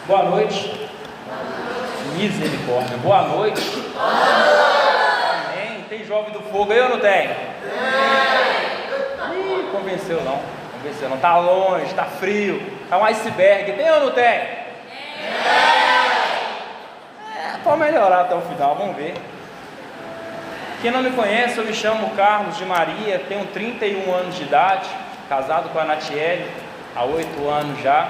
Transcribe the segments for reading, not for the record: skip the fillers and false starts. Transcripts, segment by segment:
Boa noite. Misericórdia. Boa noite. Amém. Tem jovem do fogo aí ou não tem? Ih, convenceu não. Convenceu não. Tá longe, tá frio. Tá um iceberg. Tem ou não tem? Pode melhorar até o final, vamos ver. Quem não me conhece, eu me chamo Carlos de Maria, tenho 31 anos de idade, casado com a Natiele há 8 anos já,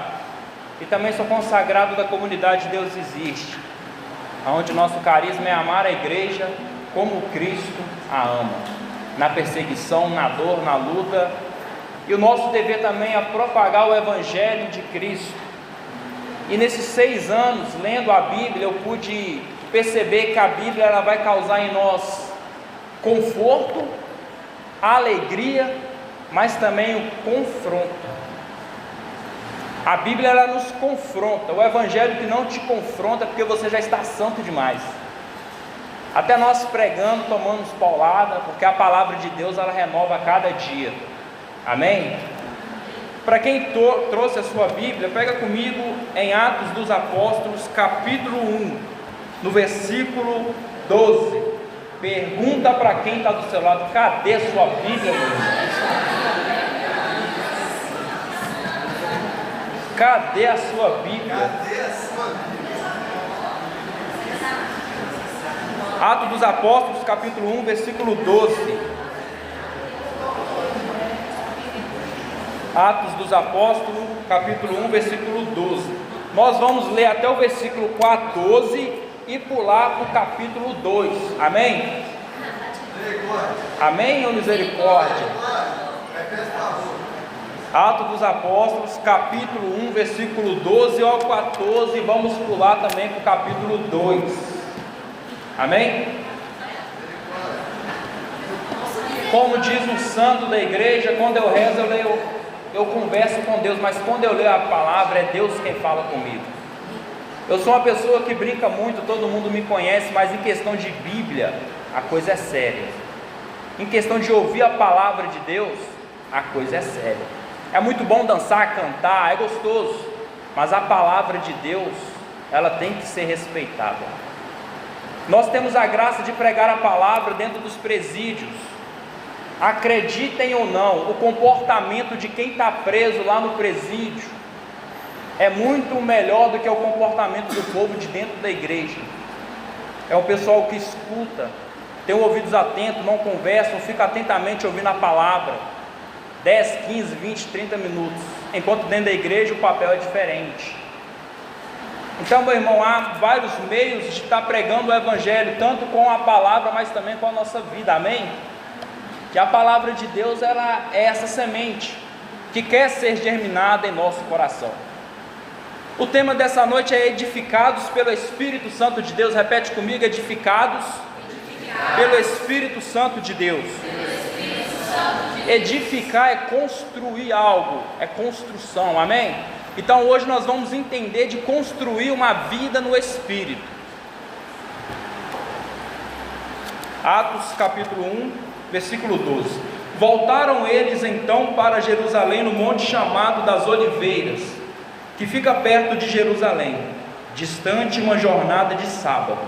e também sou consagrado da comunidade Deus Existe, onde nosso carisma é amar a igreja como Cristo a ama, na perseguição, na dor, na luta, e o nosso dever também é propagar o Evangelho de Cristo. E nesses 6 anos, lendo a Bíblia, eu pude perceber que a Bíblia ela vai causar em nós conforto, alegria, mas também o confronto. A Bíblia ela nos confronta. O Evangelho que não te confronta é porque você já está santo demais. Até nós pregando, tomamos paulada, porque a palavra de Deus ela renova a cada dia. Amém? Para quem trouxe a sua Bíblia, pega comigo em Atos dos Apóstolos, capítulo 1, no versículo 12. Pergunta para quem está do seu lado: cadê a sua Bíblia, meu irmão? Cadê a sua Bíblia? Cadê a sua Bíblia? Atos dos Apóstolos, capítulo 1, versículo 12. Atos dos Apóstolos, capítulo 1, versículo 12. Nós vamos ler até o versículo 14 e pular para o capítulo 2. Amém? Amém ou misericórdia? Atos dos Apóstolos, capítulo 1, versículo 12 ao 14, vamos pular também para o capítulo 2. Amém? Como diz um santo da igreja, quando eu rezo, eu converso com Deus, mas quando eu leio a palavra, é Deus quem fala comigo. Eu sou uma pessoa que brinca muito, todo mundo me conhece, mas em questão de Bíblia, a coisa é séria. Em questão de ouvir a palavra de Deus, a coisa é séria. É muito bom dançar, cantar, é gostoso, mas a palavra de Deus, ela tem que ser respeitada. Nós temos a graça de pregar a palavra dentro dos presídios. Acreditem ou não, o comportamento de quem está preso lá no presídio é muito melhor do que o comportamento do povo de dentro da igreja. É um pessoal que escuta, tem ouvidos atentos, não conversam, fica atentamente ouvindo a palavra 10, 15, 20, 30 minutos, enquanto dentro da igreja o papel é diferente. Então, meu irmão, há vários meios de estar pregando o Evangelho, tanto com a palavra, mas também com a nossa vida, amém? Que a palavra de Deus ela é essa semente que quer ser germinada em nosso coração. O tema dessa noite é edificados pelo Espírito Santo de Deus. Repete comigo: edificados pelo Espírito Santo de Deus. Edificar é construir algo, é construção, amém? Então hoje nós vamos entender de construir uma vida no Espírito. Atos capítulo 1, versículo 12. Voltaram eles então para Jerusalém, no monte chamado das Oliveiras, que fica perto de Jerusalém, distante uma jornada de sábado.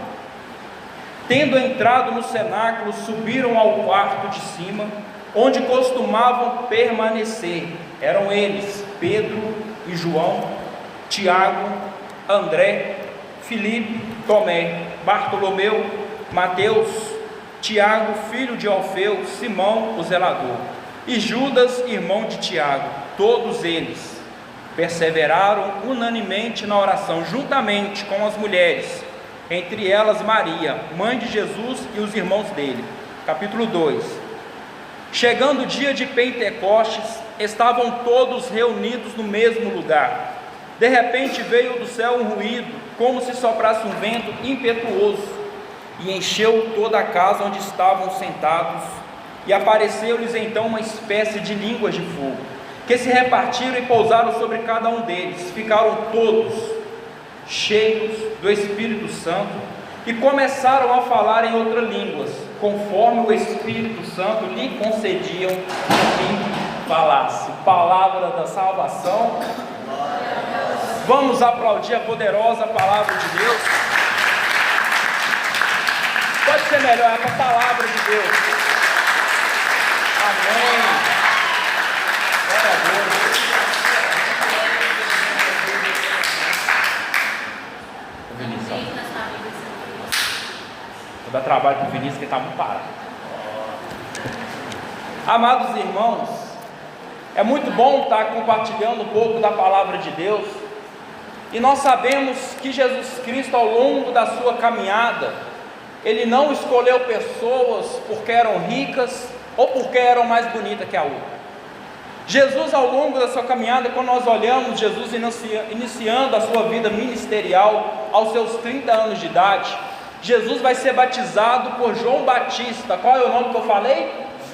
Tendo entrado no cenáculo, subiram ao quarto de cima, onde costumavam permanecer. Eram eles Pedro e João, Tiago, André, Filipe, Tomé, Bartolomeu, Mateus, Tiago, filho de Alfeu, Simão, o zelador, e Judas, irmão de Tiago. Todos eles perseveraram unanimemente na oração, juntamente com as mulheres, entre elas Maria, mãe de Jesus, e os irmãos dele. Capítulo 2. Chegando o dia de Pentecostes, estavam todos reunidos no mesmo lugar. De repente veio do céu um ruído, como se soprasse um vento impetuoso, e encheu toda a casa onde estavam sentados, e apareceu-lhes então uma espécie de línguas de fogo, que se repartiram e pousaram sobre cada um deles. Ficaram todos cheios do Espírito Santo e começaram a falar em outras línguas, conforme o Espírito Santo lhe concediam que falasse. Palavra da salvação. Vamos aplaudir a poderosa palavra de Deus. Pode ser melhor, é a palavra de Deus. Amém. Glória a Deus. O Vinícius, vou dar trabalho para o Vinícius, que ele está muito parado. Amados irmãos, é muito bom estar compartilhando um pouco da palavra de Deus. E nós sabemos que Jesus Cristo, ao longo da sua caminhada, Ele não escolheu pessoas porque eram ricas ou porque eram mais bonitas que a outra. Jesus, ao longo da sua caminhada, quando nós olhamos Jesus iniciando a sua vida ministerial aos seus 30 anos de idade, Jesus vai ser batizado por João Batista. Qual é o nome que eu falei?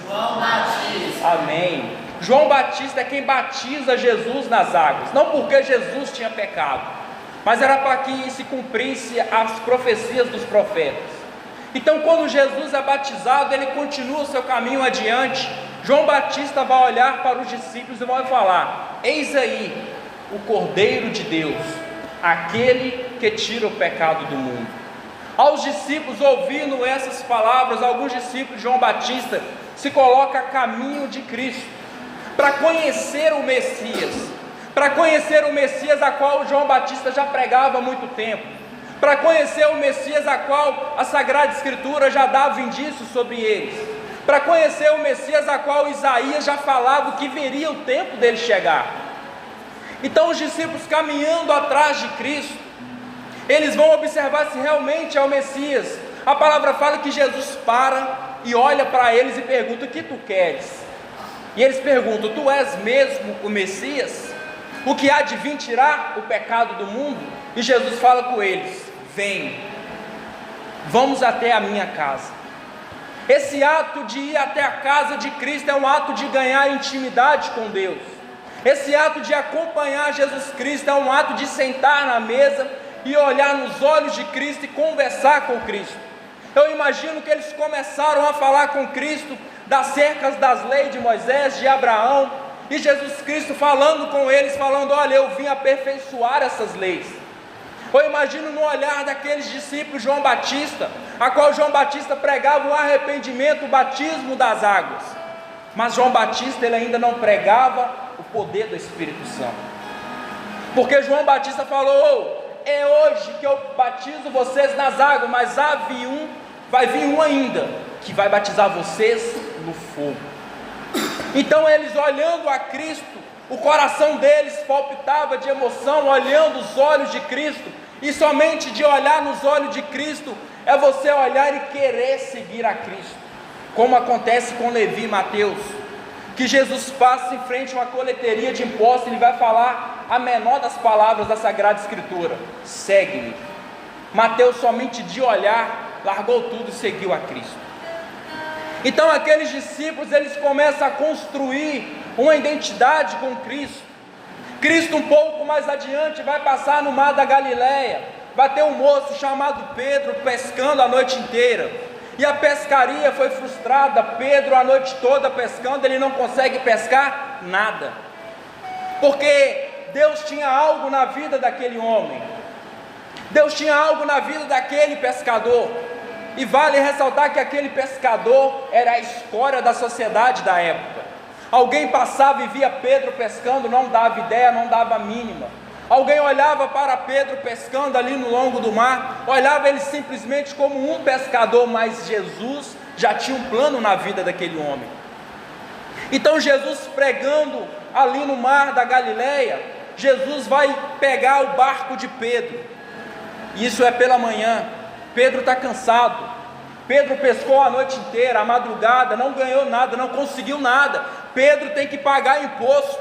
João Batista. Amém. João Batista é quem batiza Jesus nas águas, não porque Jesus tinha pecado, mas era para que se cumprisse as profecias dos profetas. Então, quando Jesus é batizado, ele continua o seu caminho adiante. João Batista vai olhar para os discípulos e vai falar: eis aí o Cordeiro de Deus, aquele que tira o pecado do mundo. Aos discípulos, ouvindo essas palavras, alguns discípulos de João Batista se colocam a caminho de Cristo, para conhecer o Messias, a qual João Batista já pregava há muito tempo, para conhecer o Messias a qual a Sagrada Escritura já dava indícios sobre eles, para conhecer o Messias a qual Isaías já falava que viria o tempo dele chegar. Então os discípulos, caminhando atrás de Cristo, eles vão observar se realmente é o Messias. A palavra fala que Jesus para e olha para eles e pergunta: o que tu queres? E eles perguntam: tu és mesmo o Messias? O que há de vir tirar o pecado do mundo? E Jesus fala com eles: vem, vamos até a minha casa. Esse ato de ir até a casa de Cristo é um ato de ganhar intimidade com Deus. Esse ato de acompanhar Jesus Cristo é um ato de sentar na mesa e olhar nos olhos de Cristo e conversar com Cristo. Eu imagino que eles começaram a falar com Cristo das cercas das leis de Moisés, de Abraão, e Jesus Cristo falando com eles, falando: olha, eu vim aperfeiçoar essas leis. Eu imagino no olhar daqueles discípulos João Batista, a qual João Batista pregava o arrependimento, o batismo das águas, mas João Batista ele ainda não pregava o poder do Espírito Santo, porque João Batista falou: é hoje que eu batizo vocês nas águas, mas vai vir um ainda, que vai batizar vocês no fogo. Então eles, olhando a Cristo, o coração deles palpitava de emoção, olhando os olhos de Cristo. E somente de olhar nos olhos de Cristo é você olhar e querer seguir a Cristo, como acontece com Levi e Mateus, que Jesus passa em frente a uma coleteria de impostos e ele vai falar a menor das palavras da Sagrada Escritura: segue-me. Mateus, somente de olhar, largou tudo e seguiu a Cristo. Então aqueles discípulos, eles começam a construir uma identidade com Cristo. Cristo, um pouco mais adiante, vai passar no mar da Galileia, vai ter um moço chamado Pedro pescando a noite inteira, e a pescaria foi frustrada. Pedro a noite toda pescando, ele não consegue pescar nada, porque Deus tinha algo na vida daquele homem, Deus tinha algo na vida daquele pescador. E vale ressaltar que aquele pescador era a escória da sociedade da época. Alguém passava e via Pedro pescando, não dava ideia, não dava a mínima. Alguém olhava para Pedro pescando ali no longo do mar, olhava ele simplesmente como um pescador, mas Jesus já tinha um plano na vida daquele homem. Então Jesus, pregando ali no mar da Galileia, Jesus vai pegar o barco de Pedro. Isso é pela manhã. Pedro está cansado. Pedro pescou a noite inteira, a madrugada, não ganhou nada, não conseguiu nada. Pedro tem que pagar imposto,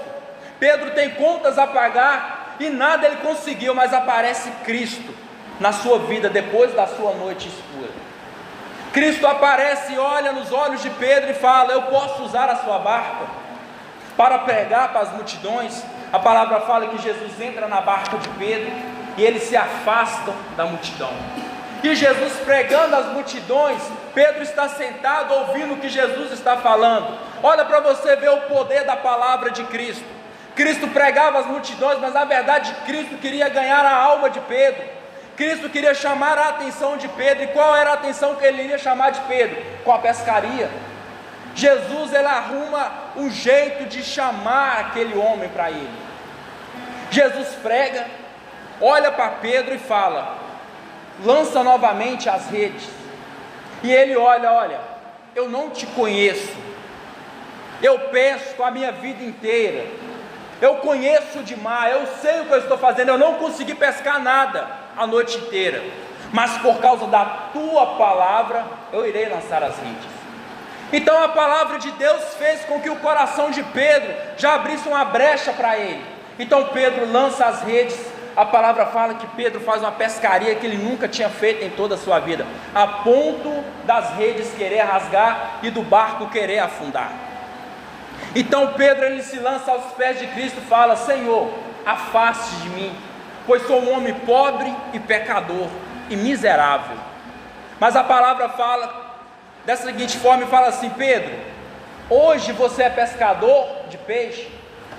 Pedro tem contas a pagar, e nada ele conseguiu. Mas aparece Cristo na sua vida depois da sua noite escura. Cristo aparece e olha nos olhos de Pedro e fala: eu posso usar a sua barca para pregar para as multidões. A palavra fala que Jesus entra na barca de Pedro e eles se afastam da multidão. E Jesus pregando às multidões, Pedro está sentado ouvindo o que Jesus está falando. Olha para você ver o poder da palavra de Cristo. Cristo pregava às multidões, mas na verdade Cristo queria ganhar a alma de Pedro. Cristo queria chamar a atenção de Pedro. E qual era a atenção que ele iria chamar de Pedro? Com a pescaria. Jesus, ele arruma um jeito de chamar aquele homem para ele. Jesus prega, olha para Pedro e fala: lança novamente as redes. E ele olha, eu não te conheço, eu pesco a minha vida inteira, eu conheço de mar, eu sei o que eu estou fazendo, eu não consegui pescar nada a noite inteira, mas por causa da tua palavra, eu irei lançar as redes. Então a palavra de Deus fez com que o coração de Pedro já abrisse uma brecha para ele. Então Pedro lança as redes. A palavra fala que Pedro faz uma pescaria que ele nunca tinha feito em toda a sua vida, a ponto das redes querer rasgar e do barco querer afundar. Então Pedro, ele se lança aos pés de Cristo e fala: Senhor, afaste de mim, pois sou um homem pobre e pecador e miserável. Mas a palavra fala dessa seguinte forma e fala assim: Pedro, hoje você é pescador de peixe,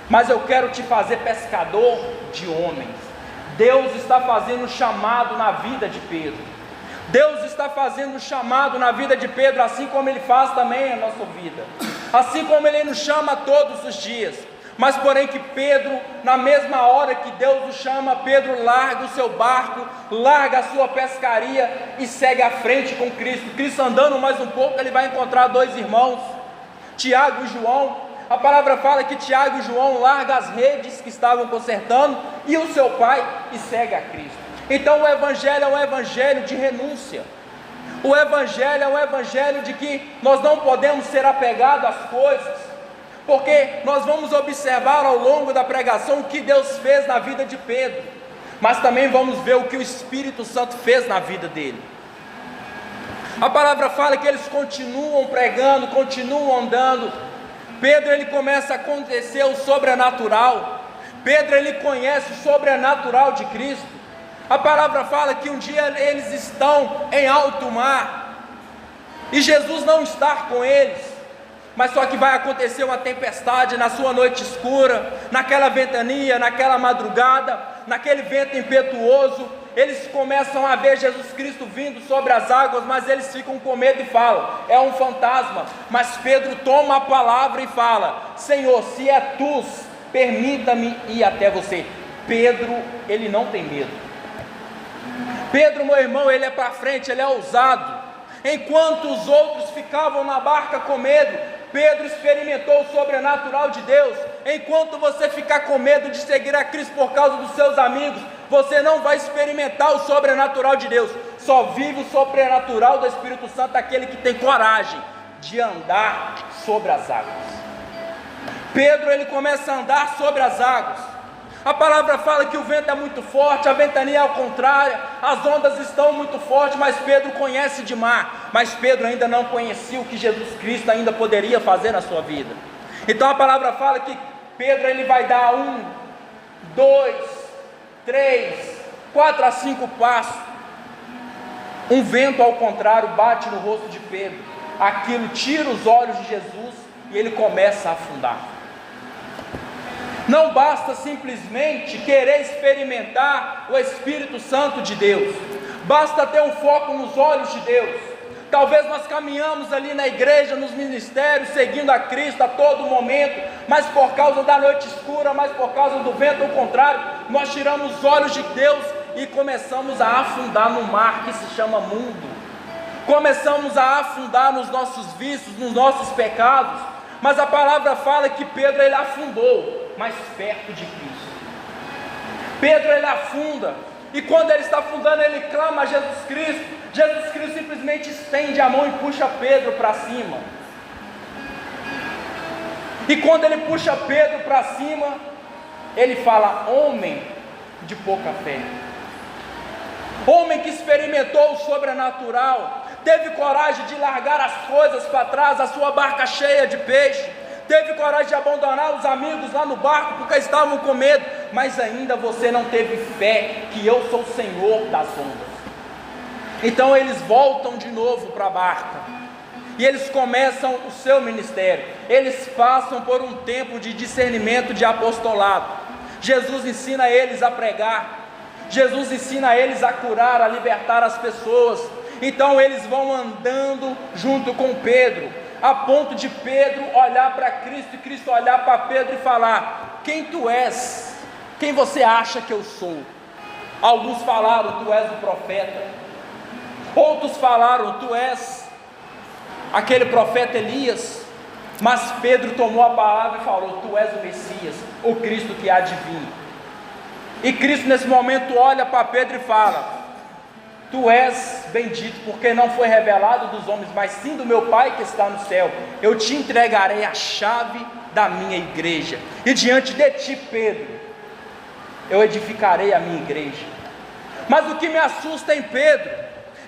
mas eu quero te fazer pescador de homens. Deus está fazendo um chamado na vida de Pedro. Deus está fazendo um chamado na vida de Pedro, assim como Ele faz também na nossa vida, assim como Ele nos chama todos os dias. Mas porém que Pedro, na mesma hora que Deus o chama, Pedro larga o seu barco, larga a sua pescaria e segue à frente com Cristo. Cristo andando mais um pouco, ele vai encontrar dois irmãos, Tiago e João. A palavra fala que Tiago e João largam as redes que estavam consertando e o seu pai e segue a Cristo. Então o evangelho é um evangelho de renúncia. O evangelho é um evangelho de que nós não podemos ser apegados às coisas, porque nós vamos observar ao longo da pregação o que Deus fez na vida de Pedro, mas também vamos ver o que o Espírito Santo fez na vida dele. A palavra fala que eles continuam pregando, continuam andando. Pedro, ele começa a acontecer o sobrenatural. Pedro, ele conhece o sobrenatural de Cristo. A palavra fala que um dia eles estão em alto mar e Jesus não está com eles, mas só que vai acontecer uma tempestade na sua noite escura, naquela ventania, naquela madrugada, naquele vento impetuoso. Eles começam a ver Jesus Cristo vindo sobre as águas, mas eles ficam com medo e falam: é um fantasma. Mas Pedro toma a palavra e fala: Senhor, se é tu, permita-me ir até você. Pedro, ele não tem medo. Pedro, meu irmão, ele é para frente, ele é ousado. Enquanto os outros ficavam na barca com medo, Pedro experimentou o sobrenatural de Deus. Enquanto você ficar com medo de seguir a Cristo por causa dos seus amigos, você não vai experimentar o sobrenatural de Deus. Só vive o sobrenatural do Espírito Santo aquele que tem coragem de andar sobre as águas. Pedro, ele começa a andar sobre as águas. A palavra fala que o vento é muito forte, a ventania é ao contrário, as ondas estão muito fortes, mas Pedro conhece de mar. Mas Pedro ainda não conhecia o que Jesus Cristo ainda poderia fazer na sua vida. Então a palavra fala que Pedro, ele vai dar 1, 2, 3, 4 a 5 passos. Um vento ao contrário bate no rosto de Pedro. Aquilo tira os olhos de Jesus e ele começa a afundar. Não basta simplesmente querer experimentar o Espírito Santo de Deus, basta ter um foco nos olhos de Deus. Talvez nós caminhamos ali na igreja, nos ministérios, seguindo a Cristo a todo momento, mas por causa da noite escura, mas por causa do vento ao contrário, nós tiramos os olhos de Deus e começamos a afundar no mar que se chama mundo. Começamos a afundar nos nossos vícios, nos nossos pecados. Mas a palavra fala que Pedro, ele afundou mais perto de Cristo. Pedro, ele afunda, e quando ele está afundando, ele clama a Jesus Cristo. Jesus Cristo simplesmente estende a mão e puxa Pedro para cima. E quando ele puxa Pedro para cima, ele fala: homem de pouca fé, homem que experimentou o sobrenatural, teve coragem de largar as coisas para trás, a sua barca cheia de peixe, teve coragem de abandonar os amigos lá no barco porque estavam com medo, mas ainda você não teve fé que eu sou o Senhor das ondas. Então eles voltam de novo para a barca, e eles começam o seu ministério. Eles passam por um tempo de discernimento, de apostolado. Jesus ensina eles a pregar, Jesus ensina eles a curar, a libertar as pessoas. Então eles vão andando junto com Pedro, a ponto de Pedro olhar para Cristo e Cristo olhar para Pedro e falar: quem tu és? Quem você acha que eu sou? Alguns falaram: tu és o profeta. Outros falaram: tu és aquele profeta Elias. Mas Pedro tomou a palavra e falou: tu és o Messias, o Cristo que há de vir. E Cristo nesse momento olha para Pedro e fala: tu és bendito, porque não foi revelado dos homens, mas sim do meu Pai que está no céu. Eu te entregarei a chave da minha igreja, e diante de ti, Pedro, eu edificarei a minha igreja. Mas o que me assusta em Pedro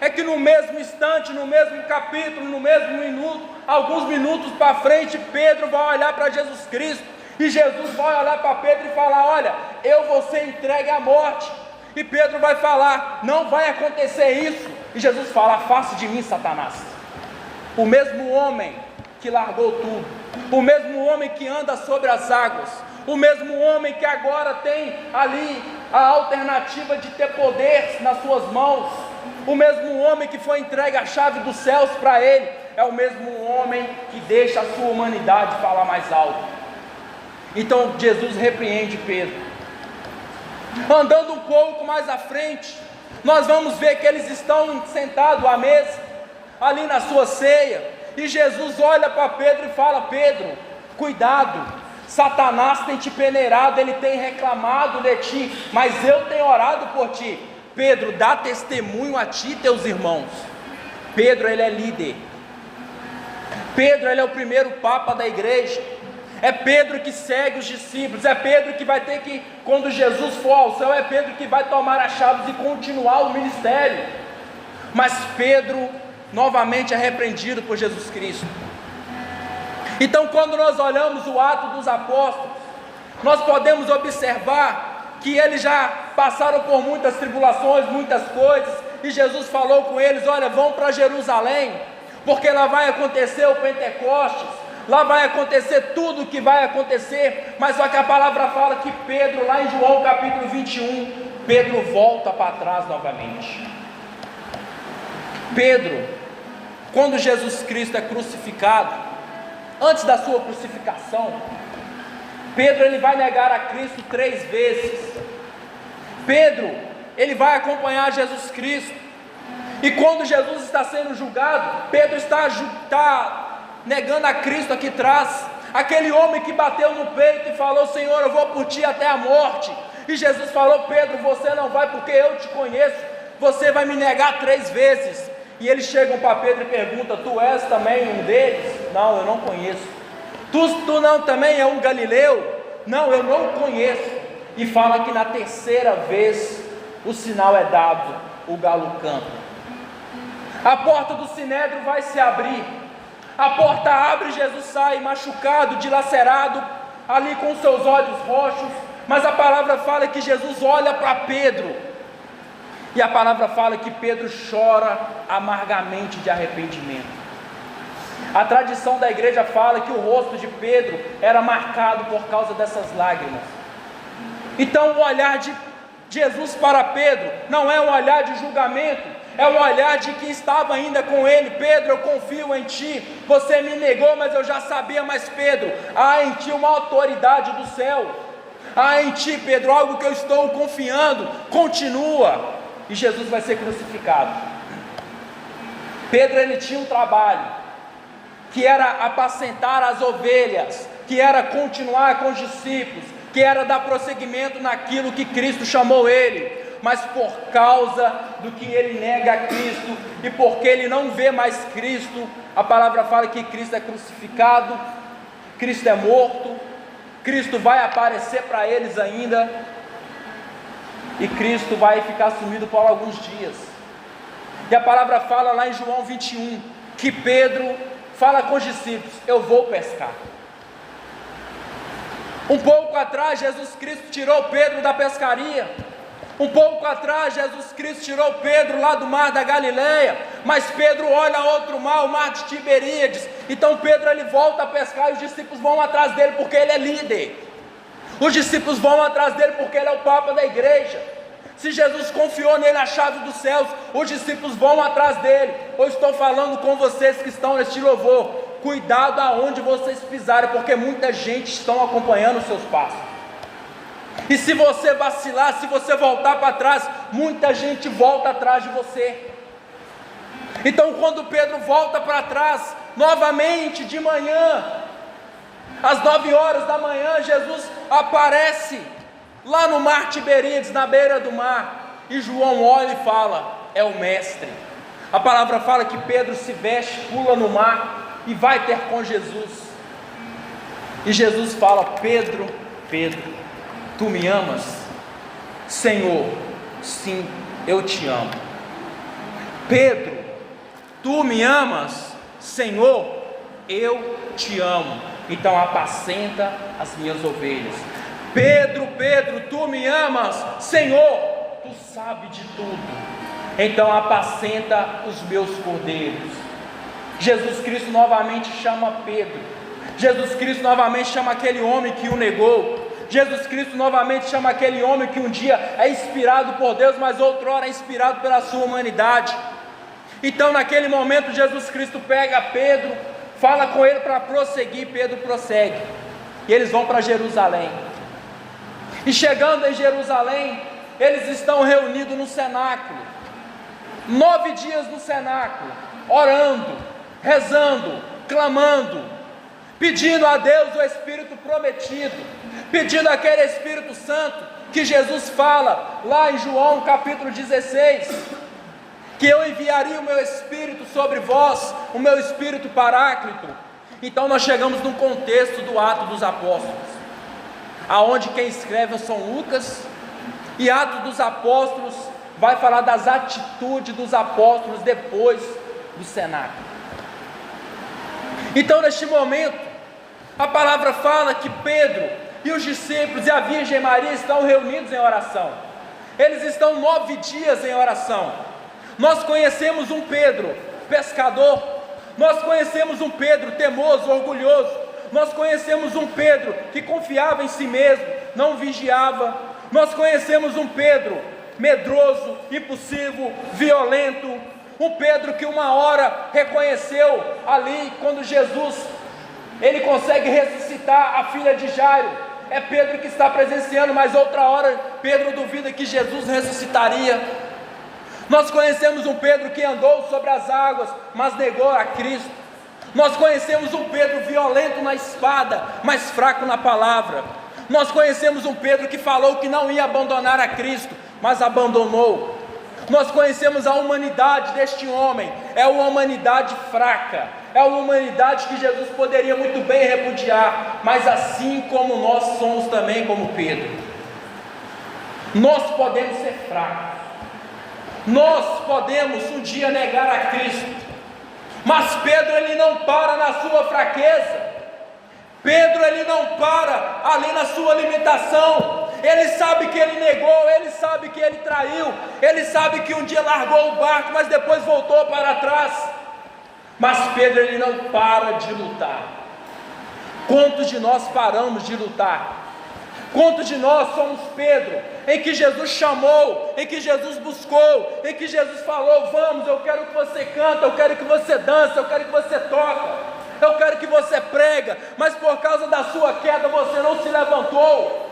é que no mesmo instante, no mesmo capítulo, no mesmo minuto, alguns minutos para frente, Pedro vai olhar para Jesus Cristo, e Jesus vai olhar para Pedro e falar: olha, eu vou ser entregue à morte. E Pedro vai falar: não vai acontecer isso. E Jesus fala: afaste de mim, Satanás. O mesmo homem que largou tudo, o mesmo homem que anda sobre as águas, o mesmo homem que agora tem ali a alternativa de ter poder nas suas mãos, o mesmo homem que foi entregue a chave dos céus para ele, é o mesmo homem que deixa a sua humanidade falar mais alto. Então Jesus repreende Pedro. Andando um pouco mais à frente, nós vamos ver que eles estão sentados à mesa, ali na sua ceia, e Jesus olha para Pedro e fala: Pedro, cuidado, Satanás tem te peneirado, ele tem reclamado de ti, mas eu tenho orado por ti. Pedro, dá testemunho a ti e teus irmãos. Pedro, ele é líder. Pedro, ele é o primeiro papa da igreja. É Pedro que segue os discípulos, é Pedro que vai ter que, quando Jesus for ao céu, é Pedro que vai tomar as chaves e continuar o ministério. Mas Pedro novamente é repreendido por Jesus Cristo. Então, quando nós olhamos o Ato dos Apóstolos, nós podemos observar que eles já passaram por muitas tribulações, muitas coisas, e Jesus falou com eles: olha, vão para Jerusalém, porque lá vai acontecer o Pentecostes, lá vai acontecer tudo o que vai acontecer. Mas só que a palavra fala que Pedro, lá em João capítulo 21, Pedro volta para trás novamente. Pedro, quando Jesus Cristo é crucificado, antes da sua crucificação, Pedro, ele vai negar a Cristo 3 vezes. Pedro, ele vai acompanhar Jesus Cristo, e quando Jesus está sendo julgado, Pedro está negando a Cristo aqui atrás, aquele homem que bateu no peito e falou: Senhor, eu vou por ti até a morte. E Jesus falou: Pedro, você não vai, porque eu te conheço, você vai me negar 3 vezes. E eles chegam para Pedro e perguntam: tu és também um deles? Não, eu não conheço. Tu não também é um galileu? Não, eu não conheço. E fala que na 3ª vez o sinal é dado, o galo canta. A porta do sinédrio vai se abrir, a porta abre, Jesus sai machucado, dilacerado, ali com seus olhos roxos. Mas a palavra fala que Jesus olha para Pedro, e a palavra fala que Pedro chora amargamente de arrependimento. A tradição da igreja fala que o rosto de Pedro era marcado por causa dessas lágrimas. Então o olhar de Jesus para Pedro não é um olhar de julgamento, é um olhar de quem estava ainda com ele: Pedro, eu confio em ti, você me negou, mas eu já sabia. Mas Pedro, há em ti uma autoridade do céu, há em ti, Pedro, algo que eu estou confiando, continua. E Jesus vai ser crucificado. Pedro, ele tinha um trabalho, que era apacentar as ovelhas, que era continuar com os discípulos, que era dar prosseguimento naquilo que Cristo chamou ele. Mas por causa do que ele nega a Cristo, e porque ele não vê mais Cristo, a palavra fala que Cristo é crucificado, Cristo é morto, Cristo vai aparecer para eles ainda, e Cristo vai ficar sumido por alguns dias. E a palavra fala lá em João 21, que Pedro fala com os discípulos: eu vou pescar. Um pouco atrás, Jesus Cristo tirou Pedro da pescaria, Um pouco atrás, Jesus Cristo tirou Pedro lá do mar da Galileia, mas Pedro olha outro mar, o mar de Tiberíades. Então Pedro ele volta a pescar e os discípulos vão atrás dele porque ele é líder. Os discípulos vão atrás dele porque ele é o Papa da igreja. Se Jesus confiou nele a chave dos céus, os discípulos vão atrás dele. Eu estou falando com vocês que estão neste louvor, cuidado aonde vocês pisarem, porque muita gente está acompanhando os seus passos. E se você vacilar, se você voltar para trás, muita gente volta atrás de você. Então quando Pedro volta para trás, novamente de manhã, às 9 horas da manhã, Jesus aparece lá no mar Tiberíades, na beira do mar, e João olha e fala: é o mestre. A palavra fala que Pedro se veste, pula no mar e vai ter com Jesus. E Jesus fala: Pedro, Pedro, tu me amas? Senhor, sim, eu te amo. Pedro, tu me amas? Senhor, eu te amo. Então apacenta as minhas ovelhas. Pedro, Pedro, tu me amas? Senhor, tu sabes de tudo. Então apacenta os meus cordeiros. Jesus Cristo novamente chama Pedro. Jesus Cristo novamente chama aquele homem que o negou. Jesus Cristo novamente chama aquele homem que um dia é inspirado por Deus, mas outrora é inspirado pela sua humanidade. Então naquele momento Jesus Cristo pega Pedro, fala com ele para prosseguir. Pedro prossegue, e eles vão para Jerusalém. E chegando em Jerusalém, eles estão reunidos no cenáculo, 9 dias no cenáculo, orando, rezando, clamando, pedindo a Deus o Espírito prometido, pedindo aquele Espírito Santo que Jesus fala lá em João capítulo 16, que eu enviaria o meu Espírito sobre vós, o meu Espírito Paráclito. Então nós chegamos no contexto do Ato dos Apóstolos, aonde quem escreve são Lucas, e Atos dos Apóstolos vai falar das atitudes dos apóstolos depois do cenáculo. Então neste momento, a palavra fala que Pedro e os discípulos e a Virgem Maria estão reunidos em oração. Eles estão 9 dias em oração. Nós conhecemos um Pedro pescador, nós conhecemos um Pedro teimoso, orgulhoso, nós conhecemos um Pedro que confiava em si mesmo, não vigiava. Nós conhecemos um Pedro medroso, impulsivo, violento, um Pedro que uma hora reconheceu ali quando Jesus, ele consegue ressuscitar a filha de Jairo, é Pedro que está presenciando, mas outra hora Pedro duvida que Jesus ressuscitaria. Nós conhecemos um Pedro que andou sobre as águas, mas negou a Cristo. Nós conhecemos um Pedro violento na espada, mas fraco na palavra. Nós conhecemos um Pedro que falou que não ia abandonar a Cristo, mas abandonou. Nós conhecemos a humanidade deste homem, é uma humanidade fraca, é uma humanidade que Jesus poderia muito bem repudiar, mas assim como nós somos também como Pedro, nós podemos ser fracos, nós podemos um dia negar a Cristo, mas Pedro ele não para na sua fraqueza, Pedro ele não para ali na sua limitação. Ele sabe que ele negou, ele sabe que ele traiu, ele sabe que um dia largou o barco, mas depois voltou para trás. Mas Pedro ele não para de lutar. Quantos de nós paramos de lutar? Quantos de nós somos Pedro, em que Jesus chamou, em que Jesus buscou, em que Jesus falou: vamos, eu quero que você canta, eu quero que você dança, eu quero que você toca, eu quero que você prega, mas por causa da sua queda você não se levantou.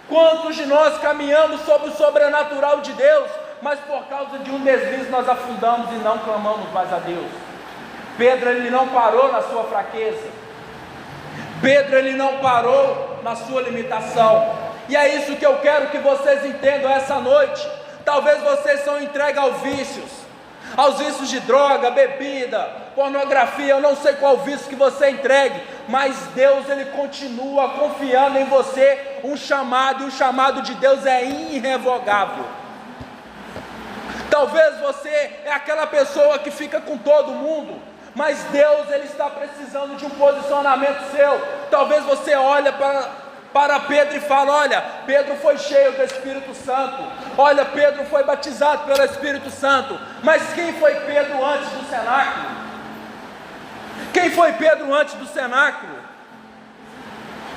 Quantos de nós caminhamos sobre o sobrenatural de Deus, mas por causa de um deslize nós afundamos e não clamamos mais a Deus? Pedro ele não parou na sua fraqueza, Pedro ele não parou na sua limitação, e é isso que eu quero que vocês entendam essa noite. Talvez vocês são entregues aos vícios de droga, bebida, pornografia, eu não sei qual vício que você entregue, mas Deus ele continua confiando em você um chamado, e o chamado de Deus é irrevogável. Talvez você é aquela pessoa que fica com todo mundo, mas Deus ele está precisando de um posicionamento seu. Talvez você olha para Pedro e fala: olha, Pedro foi cheio do Espírito Santo, olha, Pedro foi batizado pelo Espírito Santo. Mas quem foi Pedro antes do cenáculo? Quem foi Pedro antes do cenáculo?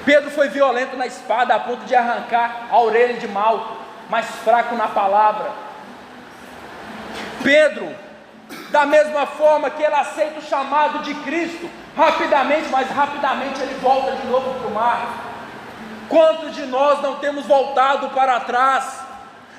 Pedro foi violento na espada, a ponto de arrancar a orelha de Malco, mas fraco na palavra. Pedro, da mesma forma que ele aceita o chamado de Cristo, rapidamente, mas rapidamente ele volta de novo para o mar. Quantos de nós não temos voltado para trás?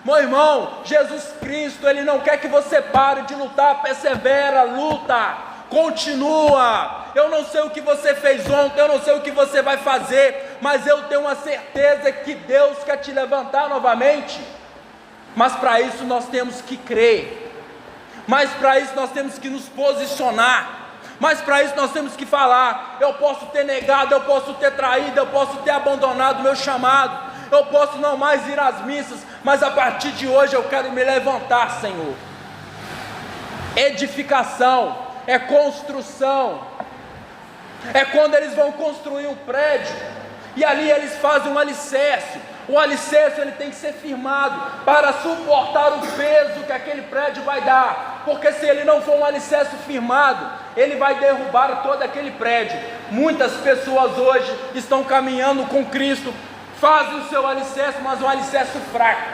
Meu irmão, Jesus Cristo, Ele não quer que você pare de lutar, persevera, luta, continua. Eu não sei o que você fez ontem, eu não sei o que você vai fazer, mas eu tenho uma certeza que Deus quer te levantar novamente. Mas para isso nós temos que crer, mas para isso nós temos que nos posicionar, mas para isso nós temos que falar: eu posso ter negado, eu posso ter traído, eu posso ter abandonado o meu chamado, eu posso não mais ir às missas, mas a partir de hoje eu quero me levantar, Senhor. Edificação é construção, é quando eles vão construir um prédio, e ali eles fazem um alicerce. O alicerce ele tem que ser firmado para suportar o peso que aquele prédio vai dar, porque se ele não for um alicerce firmado, ele vai derrubar todo aquele prédio. Muitas pessoas hoje estão caminhando com Cristo, fazem o seu alicerce, mas um alicerce fraco.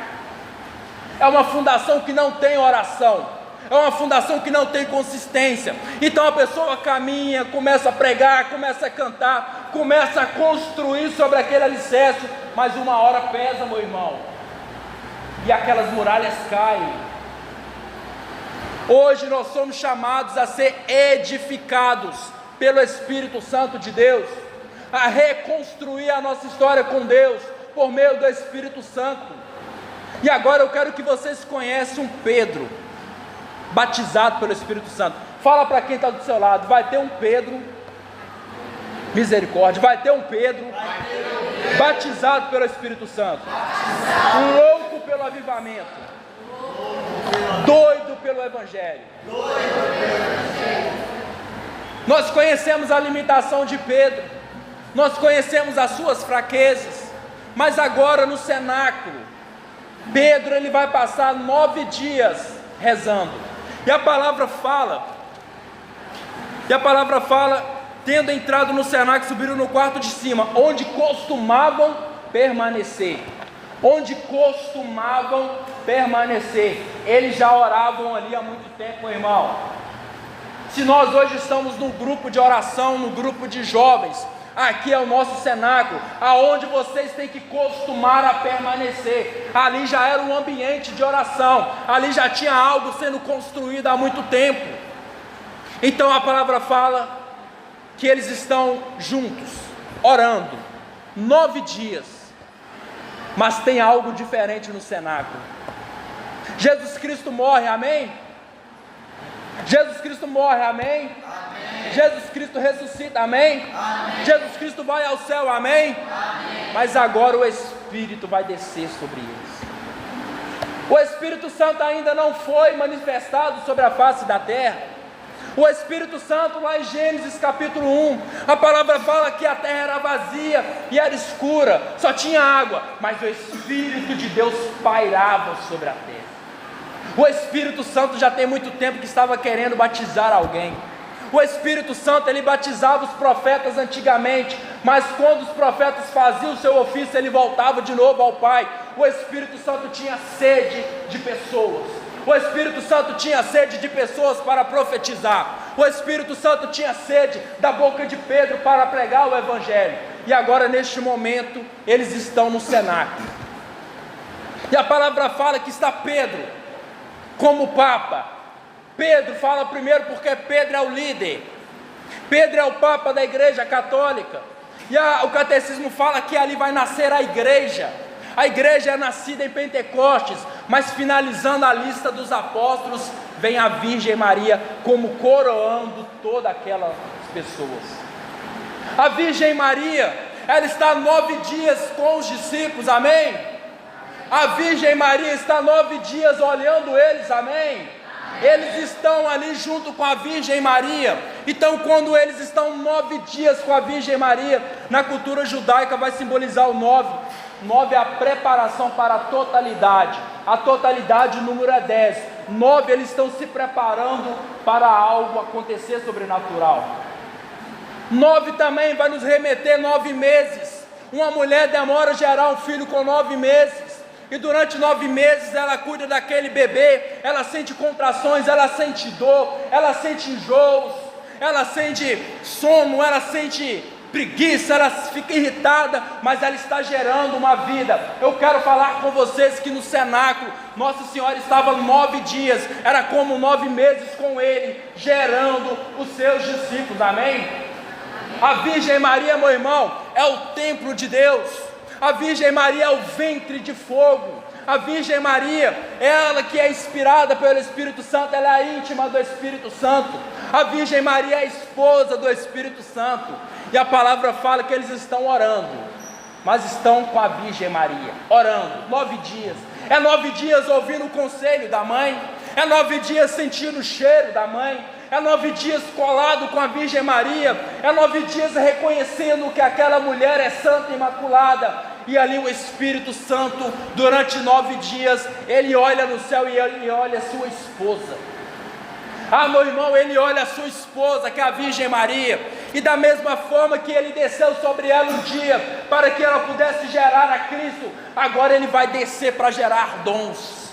É uma fundação que não tem oração, é uma fundação que não tem consistência. Então a pessoa caminha, começa a pregar, começa a cantar, começa a construir sobre aquele alicerce, mas uma hora pesa, meu irmão, e aquelas muralhas caem. Hoje nós somos chamados a ser edificados pelo Espírito Santo de Deus, a reconstruir a nossa história com Deus por meio do Espírito Santo. E agora eu quero que vocês conheçam um Pedro batizado pelo Espírito Santo. Fala para quem está do seu lado: vai ter um Pedro, misericórdia, vai ter um Pedro batizado pelo Espírito Santo, louco pelo avivamento, doido pelo Evangelho. Nós conhecemos a limitação de Pedro, nós conhecemos as suas fraquezas, mas agora no cenáculo, Pedro ele vai passar 9 dias rezando, e a palavra fala, tendo entrado no cenáculo, subiram no quarto de cima, onde costumavam permanecer. Eles já oravam ali há muito tempo, meu irmão. Se nós hoje estamos num grupo de oração, no grupo de jovens, aqui é o nosso cenáculo, aonde vocês têm que costumar a permanecer. Ali já era um ambiente de oração, ali já tinha algo sendo construído há muito tempo. Então a palavra fala que eles estão juntos, orando, 9 dias, mas tem algo diferente no cenáculo. Jesus Cristo morre, amém? Jesus Cristo morre, amém? Amém. Jesus Cristo ressuscita, amém? Amém. Jesus Cristo vai ao céu, amém? Amém. Mas agora o Espírito vai descer sobre eles. O Espírito Santo ainda não foi manifestado sobre a face da terra. O Espírito Santo, lá em Gênesis capítulo 1, a palavra fala que a terra era vazia e era escura, só tinha água, mas o Espírito de Deus pairava sobre a terra. O Espírito Santo já tem muito tempo que estava querendo batizar alguém. O Espírito Santo ele batizava os profetas antigamente, mas quando os profetas faziam o seu ofício, ele voltava de novo ao Pai. O Espírito Santo tinha sede de pessoas. O Espírito Santo tinha sede de pessoas para profetizar. O Espírito Santo tinha sede da boca de Pedro para pregar o Evangelho. E agora neste momento eles estão no cenáculo. E a palavra fala que está Pedro como Papa. Pedro fala primeiro porque Pedro é o líder. Pedro é o Papa da Igreja Católica. E o Catecismo fala que ali vai nascer a igreja. A igreja é nascida em Pentecostes, mas finalizando a lista dos apóstolos, vem a Virgem Maria como coroando todas aquelas pessoas. A Virgem Maria, ela está 9 dias com os discípulos, amém? A Virgem Maria está 9 dias olhando eles, amém? Eles estão ali junto com a Virgem Maria. Então, quando eles estão 9 dias com a Virgem Maria, na cultura judaica vai simbolizar o 9. 9 é a preparação para a totalidade. A totalidade, o número é 10. 9, eles estão se preparando para algo acontecer sobrenatural. 9 também vai nos remeter 9 meses. Uma mulher demora a gerar um filho com 9 meses. E durante 9 meses ela cuida daquele bebê, ela sente contrações, ela sente dor, ela sente enjoos, ela sente sono, ela sente preguiça, ela fica irritada, mas ela está gerando uma vida. Eu quero falar com vocês que no cenáculo, Nossa Senhora estava 9 dias, era como 9 meses com Ele, gerando os seus discípulos, amém? A Virgem Maria, meu irmão, é o templo de Deus. A Virgem Maria é o ventre de fogo. A Virgem Maria, ela que é inspirada pelo Espírito Santo, ela é a íntima do Espírito Santo. A Virgem Maria é a esposa do Espírito Santo. E a palavra fala que eles estão orando, mas estão com a Virgem Maria, orando, 9 dias. É 9 dias ouvindo o conselho da mãe, é 9 dias sentindo o cheiro da mãe, é 9 dias colado com a Virgem Maria, é 9 dias reconhecendo que aquela mulher é santa e imaculada. E ali o Espírito Santo, durante 9 dias, ele olha no céu e ele olha a sua esposa. Ah, meu irmão, ele olha a sua esposa, que é a Virgem Maria, e da mesma forma que ele desceu sobre ela um dia, para que ela pudesse gerar a Cristo, agora ele vai descer para gerar dons,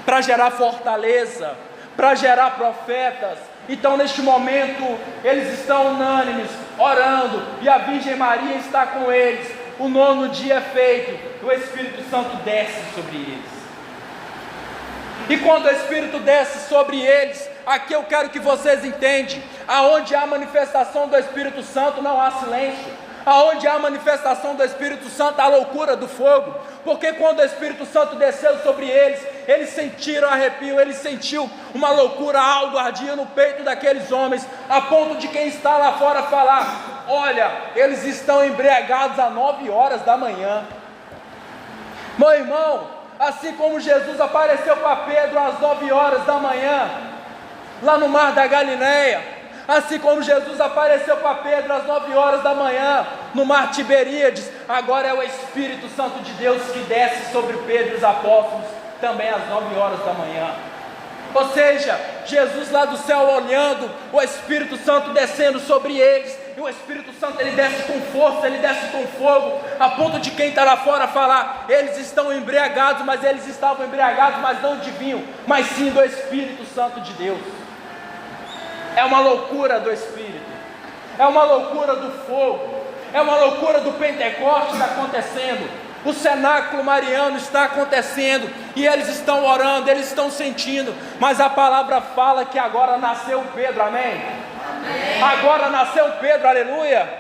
para gerar fortaleza, para gerar profetas. Então neste momento, eles estão unânimes, orando, e a Virgem Maria está com eles. O 9º dia é feito, o Espírito Santo desce sobre eles. E quando o Espírito desce sobre eles, aqui eu quero que vocês entendam, aonde há manifestação do Espírito Santo não há silêncio. Aonde há manifestação do Espírito Santo há loucura do fogo. Porque quando o Espírito Santo desceu sobre eles, eles sentiram arrepio, eles sentiram uma loucura, algo ardia no peito daqueles homens, a ponto de quem está lá fora falar: olha, eles estão embriagados às 9 horas da manhã. Meu irmão, assim como Jesus apareceu para Pedro às 9 horas da manhã, lá no mar da Galileia, assim como Jesus apareceu para Pedro às 9 horas da manhã, no mar Tiberíades, agora é o Espírito Santo de Deus que desce sobre Pedro e os apóstolos, também às 9 horas da manhã. Ou seja, Jesus lá do céu olhando, o Espírito Santo descendo sobre eles, e o Espírito Santo ele desce com força, ele desce com fogo, a ponto de quem está lá fora falar: eles estão embriagados, mas eles estavam embriagados, mas não de vinho, mas sim do Espírito Santo de Deus. É uma loucura do Espírito, é uma loucura do fogo, é uma loucura do Pentecoste que está acontecendo. O cenáculo mariano está acontecendo, e eles estão orando, eles estão sentindo, mas a palavra fala que agora nasceu Pedro, amém? Amém. Agora nasceu Pedro, aleluia. Aleluia.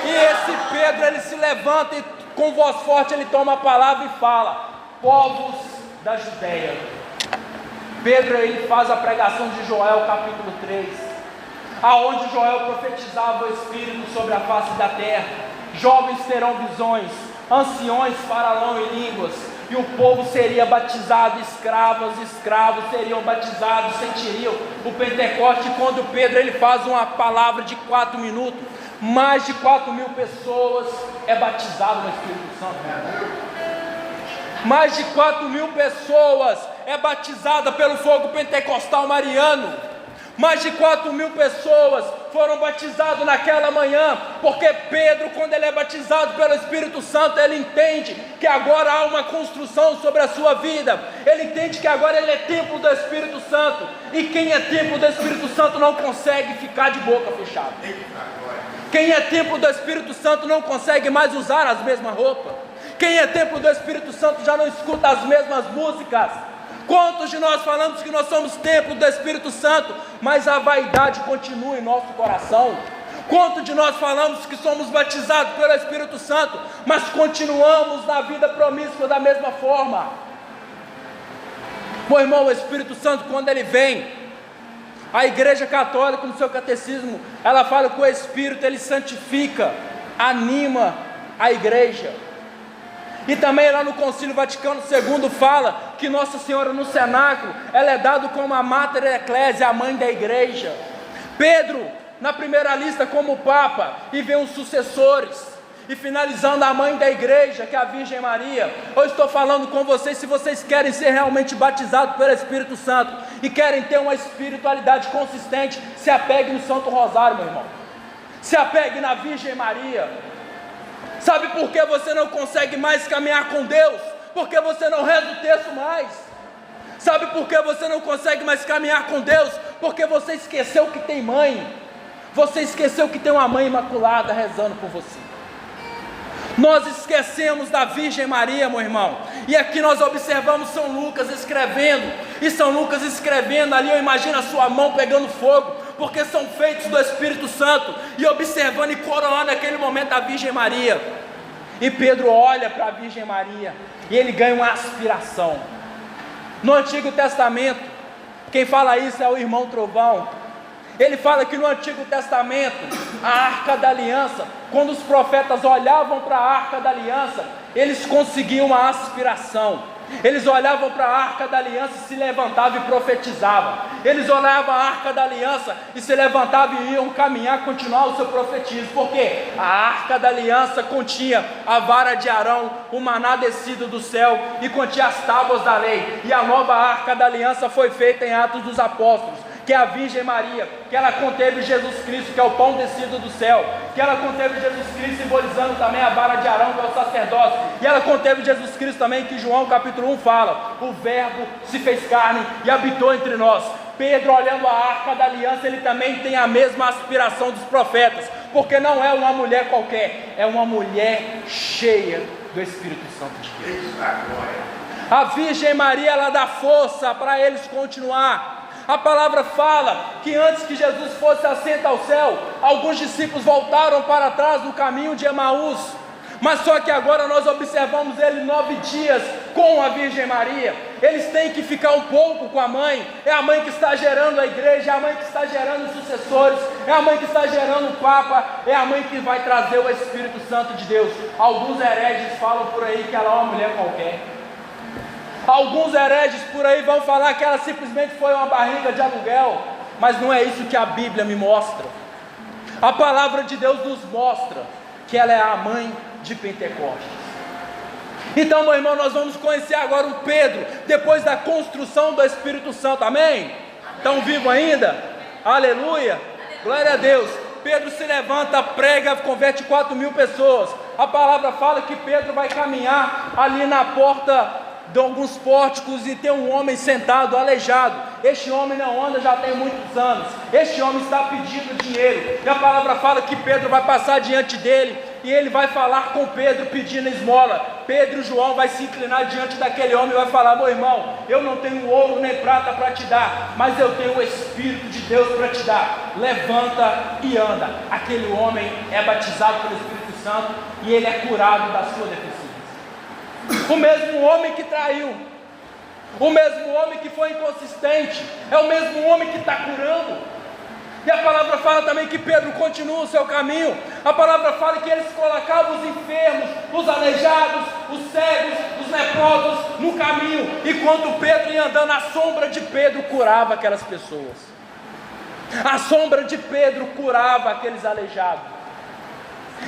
E esse Pedro, ele se levanta e com voz forte ele toma a palavra e fala: povos da Judéia. Pedro, ele faz a pregação de Joel capítulo 3, aonde Joel profetizava o Espírito sobre a face da terra. Jovens terão visões, anciões falarão em línguas, e o povo seria batizado, escravos seriam batizados, sentiriam o Pentecoste. Quando Pedro ele faz uma palavra de 4 minutos, mais de 4.000 pessoas é batizado no Espírito Santo. Mais de 4.000 pessoas é batizada pelo fogo pentecostal mariano. Mais de 4.000 pessoas foram batizadas naquela manhã, porque Pedro, quando ele é batizado pelo Espírito Santo, ele entende que agora há uma construção sobre a sua vida. Ele entende que agora ele é templo do Espírito Santo, e quem é templo do Espírito Santo não consegue ficar de boca fechada. Quem é templo do Espírito Santo não consegue mais usar as mesmas roupas. Quem é templo do Espírito Santo já não escuta as mesmas músicas. Quantos de nós falamos que nós somos templo do Espírito Santo, mas a vaidade continua em nosso coração? Quantos de nós falamos que somos batizados pelo Espírito Santo, mas continuamos na vida promíscua da mesma forma? Meu irmão, o Espírito Santo, quando ele vem, a Igreja Católica no seu catecismo, ela fala que o Espírito ele santifica, anima a igreja. E também lá no Concílio Vaticano II fala que Nossa Senhora no cenáculo, ela é dada como a Mater Ecclesiae, a mãe da igreja. Pedro, na primeira lista como Papa, e vem os sucessores. E finalizando, a mãe da igreja, que é a Virgem Maria. Eu estou falando com vocês, se vocês querem ser realmente batizados pelo Espírito Santo e querem ter uma espiritualidade consistente, se apegue no Santo Rosário, meu irmão. Se apegue na Virgem Maria. Sabe por que você não consegue mais caminhar com Deus? Porque você não reza o texto mais. Sabe por que você não consegue mais caminhar com Deus? Porque você esqueceu que tem mãe. Você esqueceu que tem uma mãe imaculada rezando por você. Nós esquecemos da Virgem Maria, meu irmão. E aqui nós observamos São Lucas escrevendo. E São Lucas escrevendo ali, eu imagino a sua mão pegando fogo, porque são feitos do Espírito Santo. E observando e coroando aquele momento a Virgem Maria. E Pedro olha para a Virgem Maria e ele ganha uma aspiração. No Antigo Testamento, quem fala isso é o irmão Trovão. Ele fala que no Antigo Testamento, a Arca da Aliança, quando os profetas olhavam para a Arca da Aliança, eles conseguiam uma aspiração. Eles olhavam para a Arca da Aliança e se levantavam e profetizavam. Eles olhavam a Arca da Aliança e se levantavam e iam caminhar, continuar o seu profetismo. Porque a Arca da Aliança continha a vara de Arão, o maná descido do céu, e continha as tábuas da lei. E a nova Arca da Aliança foi feita em Atos dos Apóstolos, que é a Virgem Maria, que ela conteve Jesus Cristo, que é o pão descido do céu, que ela conteve Jesus Cristo, simbolizando também a vara de Arão, que é o sacerdócio, e ela conteve Jesus Cristo também, que João capítulo 1 fala, o verbo se fez carne e habitou entre nós. Pedro, olhando a Arca da Aliança, ele também tem a mesma aspiração dos profetas, porque não é uma mulher qualquer, é uma mulher cheia do Espírito Santo de Deus. A Virgem Maria, ela dá força para eles continuar. A palavra fala que antes que Jesus fosse assento ao céu, alguns discípulos voltaram para trás no caminho de Emaús, mas só que agora nós observamos ele 9 dias com a Virgem Maria. Eles têm que ficar um pouco com a mãe. É a mãe que está gerando a igreja, é a mãe que está gerando os sucessores, é a mãe que está gerando o Papa, é a mãe que vai trazer o Espírito Santo de Deus. Alguns hereges falam por aí que ela é uma mulher qualquer. Alguns hereges por aí vão falar que ela simplesmente foi uma barriga de aluguel, mas não é isso que a Bíblia me mostra. A palavra de Deus nos mostra que ela é a mãe de Pentecostes. Então, meu irmão, nós vamos conhecer agora o Pedro, depois da construção do Espírito Santo, amém? Estão vivos ainda? Aleluia, glória a Deus. Pedro se levanta, prega, converte 4.000 pessoas. A palavra fala que Pedro vai caminhar ali na porta de alguns pórticos e tem um homem sentado, aleijado. Este homem não anda já tem muitos anos. Este homem está pedindo dinheiro. E a palavra fala que Pedro vai passar diante dele e ele vai falar com Pedro pedindo esmola. Pedro e João vai se inclinar diante daquele homem e vai falar: meu irmão, eu não tenho ouro nem prata para te dar, mas eu tenho o Espírito de Deus para te dar. Levanta e anda. Aquele homem é batizado pelo Espírito Santo e ele é curado da sua deficiência. O mesmo homem que traiu, o mesmo homem que foi inconsistente, é o mesmo homem que está curando. E a palavra fala também que Pedro continua o seu caminho. A palavra fala que eles colocavam os enfermos, os aleijados, os cegos, os leprosos no caminho. E quando Pedro ia andando, a sombra de Pedro curava aquelas pessoas. A sombra de Pedro curava aqueles aleijados.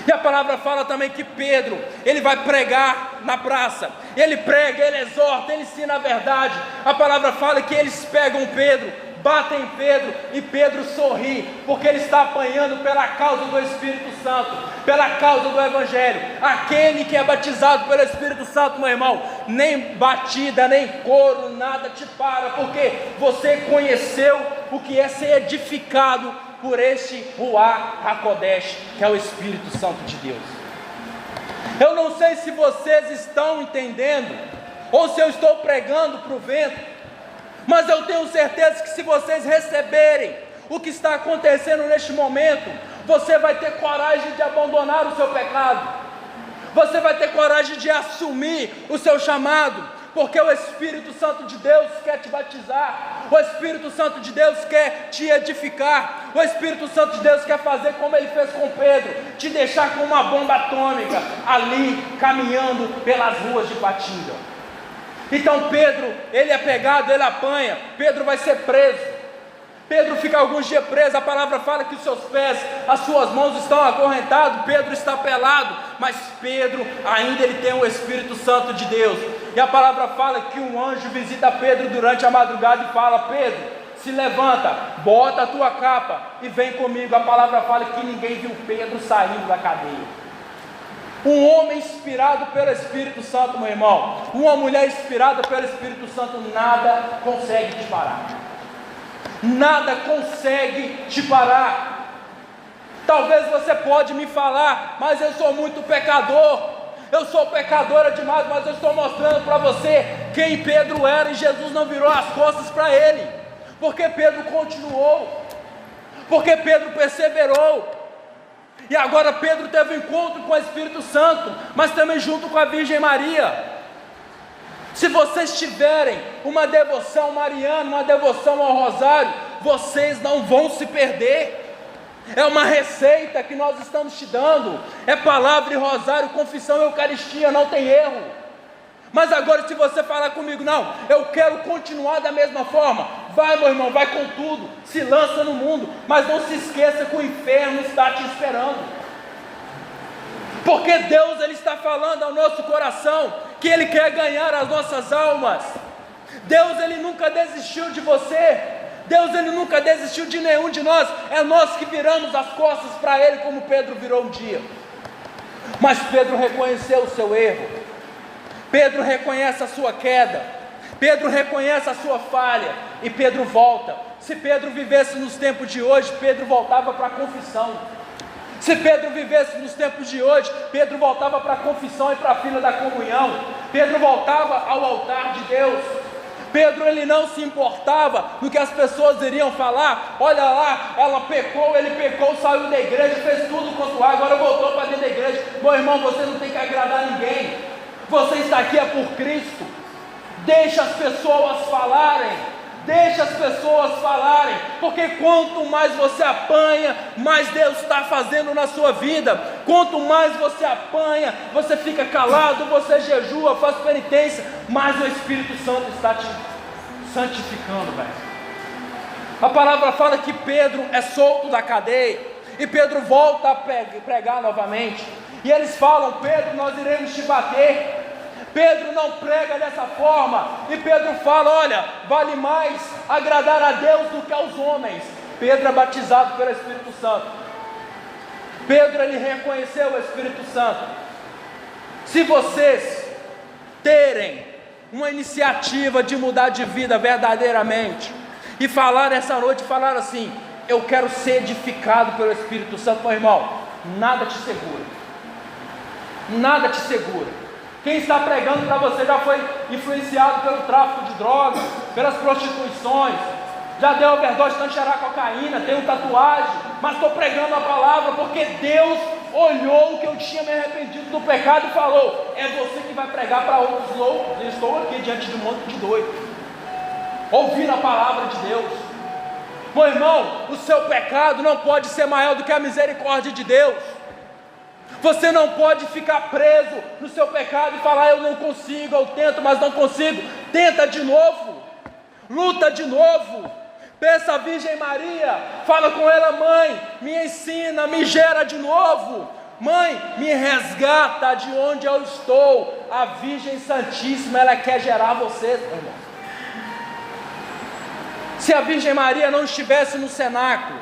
E a palavra fala também que Pedro, ele vai pregar na praça. Ele prega, ele exorta, ele ensina a verdade. A palavra fala que eles pegam Pedro, batem em Pedro e Pedro sorri, porque ele está apanhando pela causa do Espírito Santo, pela causa do Evangelho. Aquele que é batizado pelo Espírito Santo, meu irmão, nem batida, nem coro, nada te para, porque você conheceu o que é ser edificado por este Ruach HaKodesh, que é o Espírito Santo de Deus. Eu não sei se vocês estão entendendo, ou se eu estou pregando para o vento, mas eu tenho certeza que se vocês receberem o que está acontecendo neste momento, você vai ter coragem de abandonar o seu pecado, você vai ter coragem de assumir o seu chamado, porque o Espírito Santo de Deus quer te batizar, o Espírito Santo de Deus quer te edificar, o Espírito Santo de Deus quer fazer como ele fez com Pedro, te deixar com uma bomba atômica, ali, caminhando pelas ruas de Patinga. Então Pedro, ele é pegado, ele apanha, Pedro vai ser preso, Pedro fica alguns dias preso, a palavra fala que os seus pés, as suas mãos estão acorrentados, Pedro está pelado, mas Pedro ainda ele tem o Espírito Santo de Deus, e a palavra fala que um anjo visita Pedro durante a madrugada e fala: Pedro, se levanta, bota a tua capa e vem comigo. A palavra fala que ninguém viu Pedro saindo da cadeia. Um homem inspirado pelo Espírito Santo, meu irmão, uma mulher inspirada pelo Espírito Santo, nada consegue te parar. Nada consegue te parar. Talvez você pode me falar: mas eu sou muito pecador, eu sou pecadora demais. Mas eu estou mostrando para você quem Pedro era, e Jesus não virou as costas para ele, porque Pedro continuou, porque Pedro perseverou. E agora Pedro teve um encontro com o Espírito Santo, mas também junto com a Virgem Maria. Se vocês tiverem uma devoção mariana, uma devoção ao rosário, vocês não vão se perder. É uma receita que nós estamos te dando, é palavra e rosário, confissão e eucaristia, não tem erro. Mas agora, se você falar comigo: não, eu quero continuar da mesma forma, vai, meu irmão, vai com tudo, se lança no mundo, mas não se esqueça que o inferno está te esperando, porque Deus ele está falando ao nosso coração que Ele quer ganhar as nossas almas. Deus ele nunca desistiu de você, Deus ele nunca desistiu de nenhum de nós, é nós que viramos as costas para Ele, como Pedro virou um dia. Mas Pedro reconheceu o seu erro, Pedro reconhece a sua queda, Pedro reconhece a sua falha, e Pedro volta. Se Pedro vivesse nos tempos de hoje, Pedro voltava para a confissão. Se Pedro vivesse nos tempos de hoje, Pedro voltava para a confissão e para a fila da comunhão. Pedro voltava ao altar de Deus. Pedro ele não se importava no que as pessoas iriam falar. Olha lá, ela pecou, ele pecou, saiu da igreja, fez tudo quanto há, agora voltou para dentro da igreja. Meu irmão, você não tem que agradar ninguém, você está aqui é por Cristo. Deixa as pessoas falarem, deixa as pessoas falarem, porque quanto mais você apanha, mais Deus está fazendo na sua vida. Quanto mais você apanha, você fica calado, você jejua, faz penitência, mais o Espírito Santo está te santificando, velho. A palavra fala que Pedro é solto da cadeia, e Pedro volta a pregar novamente, e eles falam: Pedro, nós iremos te bater. Pedro não prega dessa forma, e Pedro fala: olha, vale mais agradar a Deus do que aos homens. Pedro é batizado pelo Espírito Santo. Pedro ele reconheceu o Espírito Santo. Se vocês terem uma iniciativa de mudar de vida verdadeiramente, e falar essa noite, falar assim: eu quero ser edificado pelo Espírito Santo, meu irmão, nada te segura, nada te segura. Quem está pregando para você já foi influenciado pelo tráfico de drogas, pelas prostituições, já deu overdose, tanto cheirar cocaína, tem tatuagem, mas estou pregando a palavra porque Deus olhou que eu tinha me arrependido do pecado e falou: é você que vai pregar para outros loucos. Eu estou aqui diante de um monte de doido, ouvindo a palavra de Deus. Meu irmão, o seu pecado não pode ser maior do que a misericórdia de Deus. Você não pode ficar preso no seu pecado e falar: eu não consigo, eu tento, mas não consigo. Tenta de novo, luta de novo. Peça a Virgem Maria, fala com ela: mãe, me ensina, me gera de novo. Mãe, me resgata de onde eu estou. A Virgem Santíssima, ela quer gerar você, meu irmão. Se a Virgem Maria não estivesse no cenáculo,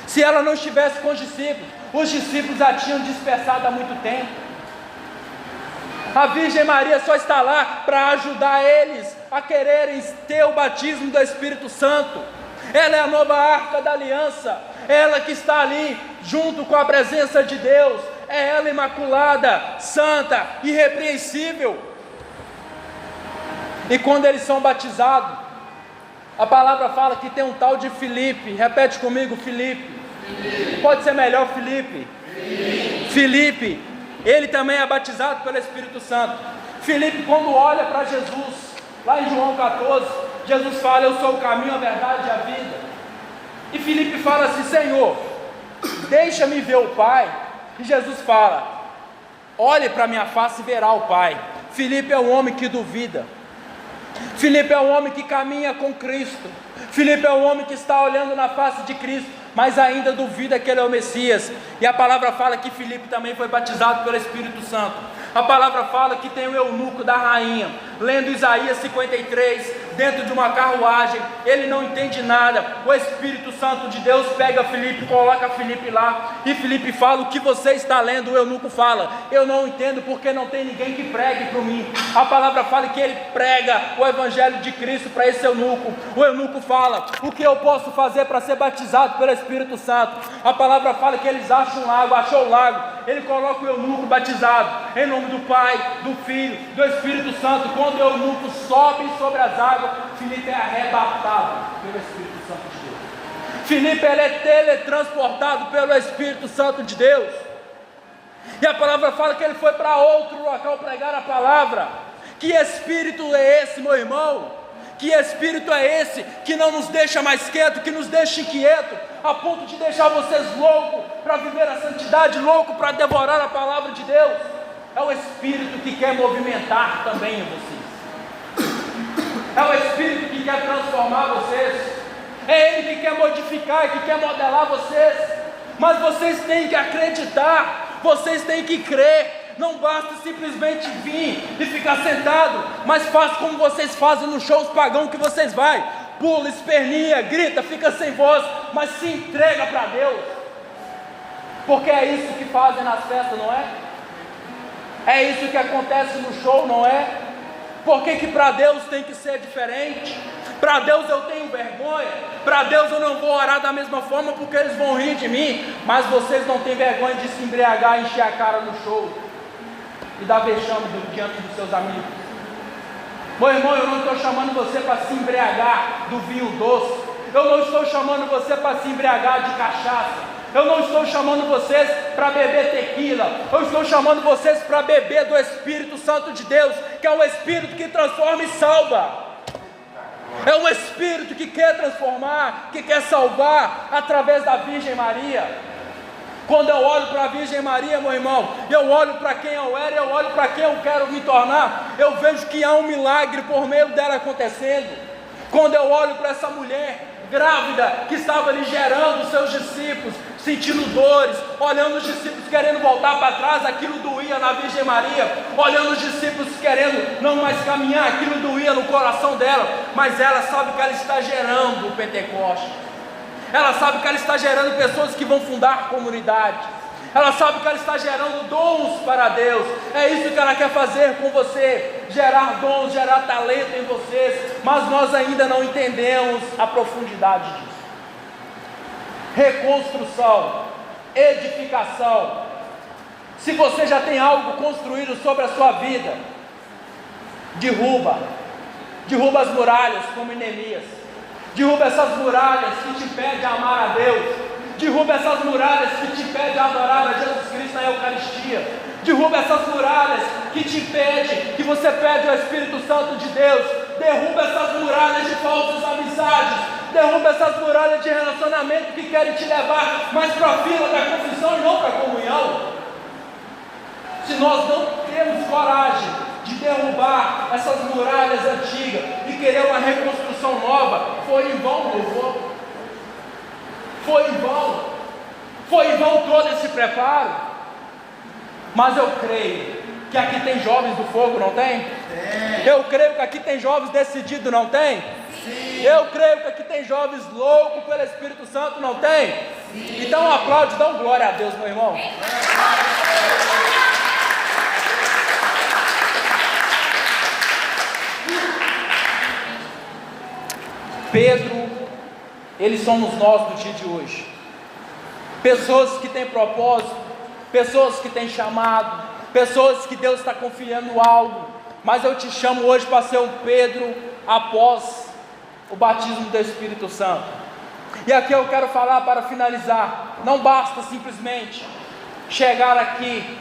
se ela não estivesse com os discípulos já tinham dispersado há muito tempo. A Virgem Maria só está lá para ajudar eles a quererem ter o batismo do Espírito Santo. Ela é a nova arca da aliança, ela que está ali junto com a presença de Deus, é ela imaculada, santa, irrepreensível. E quando eles são batizados, a palavra fala que tem um tal de Filipe. Repete comigo: Filipe. Pode ser melhor, Filipe. Filipe, ele também é batizado pelo Espírito Santo. Filipe, quando olha para Jesus, lá em João 14, Jesus fala: eu sou o caminho, a verdade e a vida. E Filipe fala assim: Senhor, deixa-me ver o Pai. E Jesus fala: olhe para minha face e verá o Pai. Filipe é um homem que duvida. Filipe é um homem que caminha com Cristo. Filipe é um homem que está olhando na face de Cristo, mas ainda duvida que ele é o Messias. E a palavra fala que Filipe também foi batizado pelo Espírito Santo. A palavra fala que tem o eunuco da rainha, lendo Isaías 53, dentro de uma carruagem, ele não entende nada. O Espírito Santo de Deus pega Filipe, coloca Filipe lá, e Filipe fala: o que você está lendo? O eunuco fala: eu não entendo, porque não tem ninguém que pregue para mim. A palavra fala que ele prega o Evangelho de Cristo para esse eunuco. O eunuco fala: o que eu posso fazer para ser batizado pelo Espírito Santo? A palavra fala que eles acham um lago, achou o lago, ele coloca o eunuco batizado, em nome do Pai, do Filho, do Espírito Santo. Quando o eunuco sobe sobre as águas, Filipe é arrebatado pelo Espírito Santo de Deus. Filipe, ele é teletransportado pelo Espírito Santo de Deus. E a palavra fala que ele foi para outro local pregar a palavra. Que espírito é esse, meu irmão? Que espírito é esse que não nos deixa mais quieto, que nos deixa inquieto, a ponto de deixar vocês loucos para viver a santidade, loucos para devorar a palavra de Deus? É o espírito que quer movimentar também em vocês. É o Espírito que quer transformar vocês. É Ele que quer modificar, que quer modelar vocês. Mas vocês têm que acreditar, vocês têm que crer. Não basta simplesmente vir e ficar sentado, mas faça como vocês fazem nos shows pagãos que vocês vai. Pula, esperneia, grita, fica sem voz, mas se entrega para Deus. Porque é isso que fazem nas festas, não é? É isso que acontece no show, não é? Por que para Deus tem que ser diferente? Para Deus eu tenho vergonha, para Deus eu não vou orar da mesma forma, porque eles vão rir de mim. Mas vocês não têm vergonha de se embriagar, encher a cara no show e dar vexame diante dos seus amigos. Meu irmão, eu não estou chamando você para se embriagar do vinho doce, eu não estou chamando você para se embriagar de cachaça, eu não estou chamando vocês para beber tequila, eu estou chamando vocês para beber do Espírito Santo de Deus, que é o Espírito que transforma e salva. É um Espírito que quer transformar, que quer salvar através da Virgem Maria. Quando eu olho para a Virgem Maria, meu irmão, eu olho para quem eu era, eu olho para quem eu quero me tornar, eu vejo que há um milagre por meio dela acontecendo. Quando eu olho para essa mulher grávida que estava ali gerando os seus discípulos, sentindo dores, olhando os discípulos querendo voltar para trás, aquilo doía na Virgem Maria, olhando os discípulos querendo não mais caminhar, aquilo doía no coração dela, mas ela sabe que ela está gerando o Pentecoste, ela sabe que ela está gerando pessoas que vão fundar comunidades, ela sabe que ela está gerando dons para Deus. É isso que ela quer fazer com você, gerar dons, gerar talento em vocês, mas nós ainda não entendemos a profundidade disso. Reconstrução, edificação. Se você já tem algo construído sobre a sua vida, derruba as muralhas como em Neemias, derruba essas muralhas que te impedem a amar a Deus, derruba essas muralhas que te impedem a adorar a Jesus Cristo na Eucaristia, derruba essas muralhas que te impedem, que você pede ao Espírito Santo de Deus, derruba essas muralhas de falsas amizades, derruba essas muralhas de relacionamento que querem te levar mais para a fila da confissão e não para a comunhão. Se nós não temos coragem de derrubar essas muralhas antigas e querer uma reconstrução nova, foi em vão o louvor, foi em vão todo esse preparo. Mas eu creio que aqui tem jovens do fogo, não tem? Eu creio que aqui tem jovens decididos, não tem? Sim. Eu creio que aqui tem jovens loucos pelo Espírito Santo, não tem? Sim. Então aplaude, dá glória a Deus, meu irmão. Pedro, eles somos nós no dia de hoje. Pessoas que têm propósito, pessoas que têm chamado, pessoas que Deus está confiando algo. Mas eu te chamo hoje para ser um Pedro após o batismo do Espírito Santo. E aqui eu quero falar para finalizar: não basta simplesmente chegar aqui,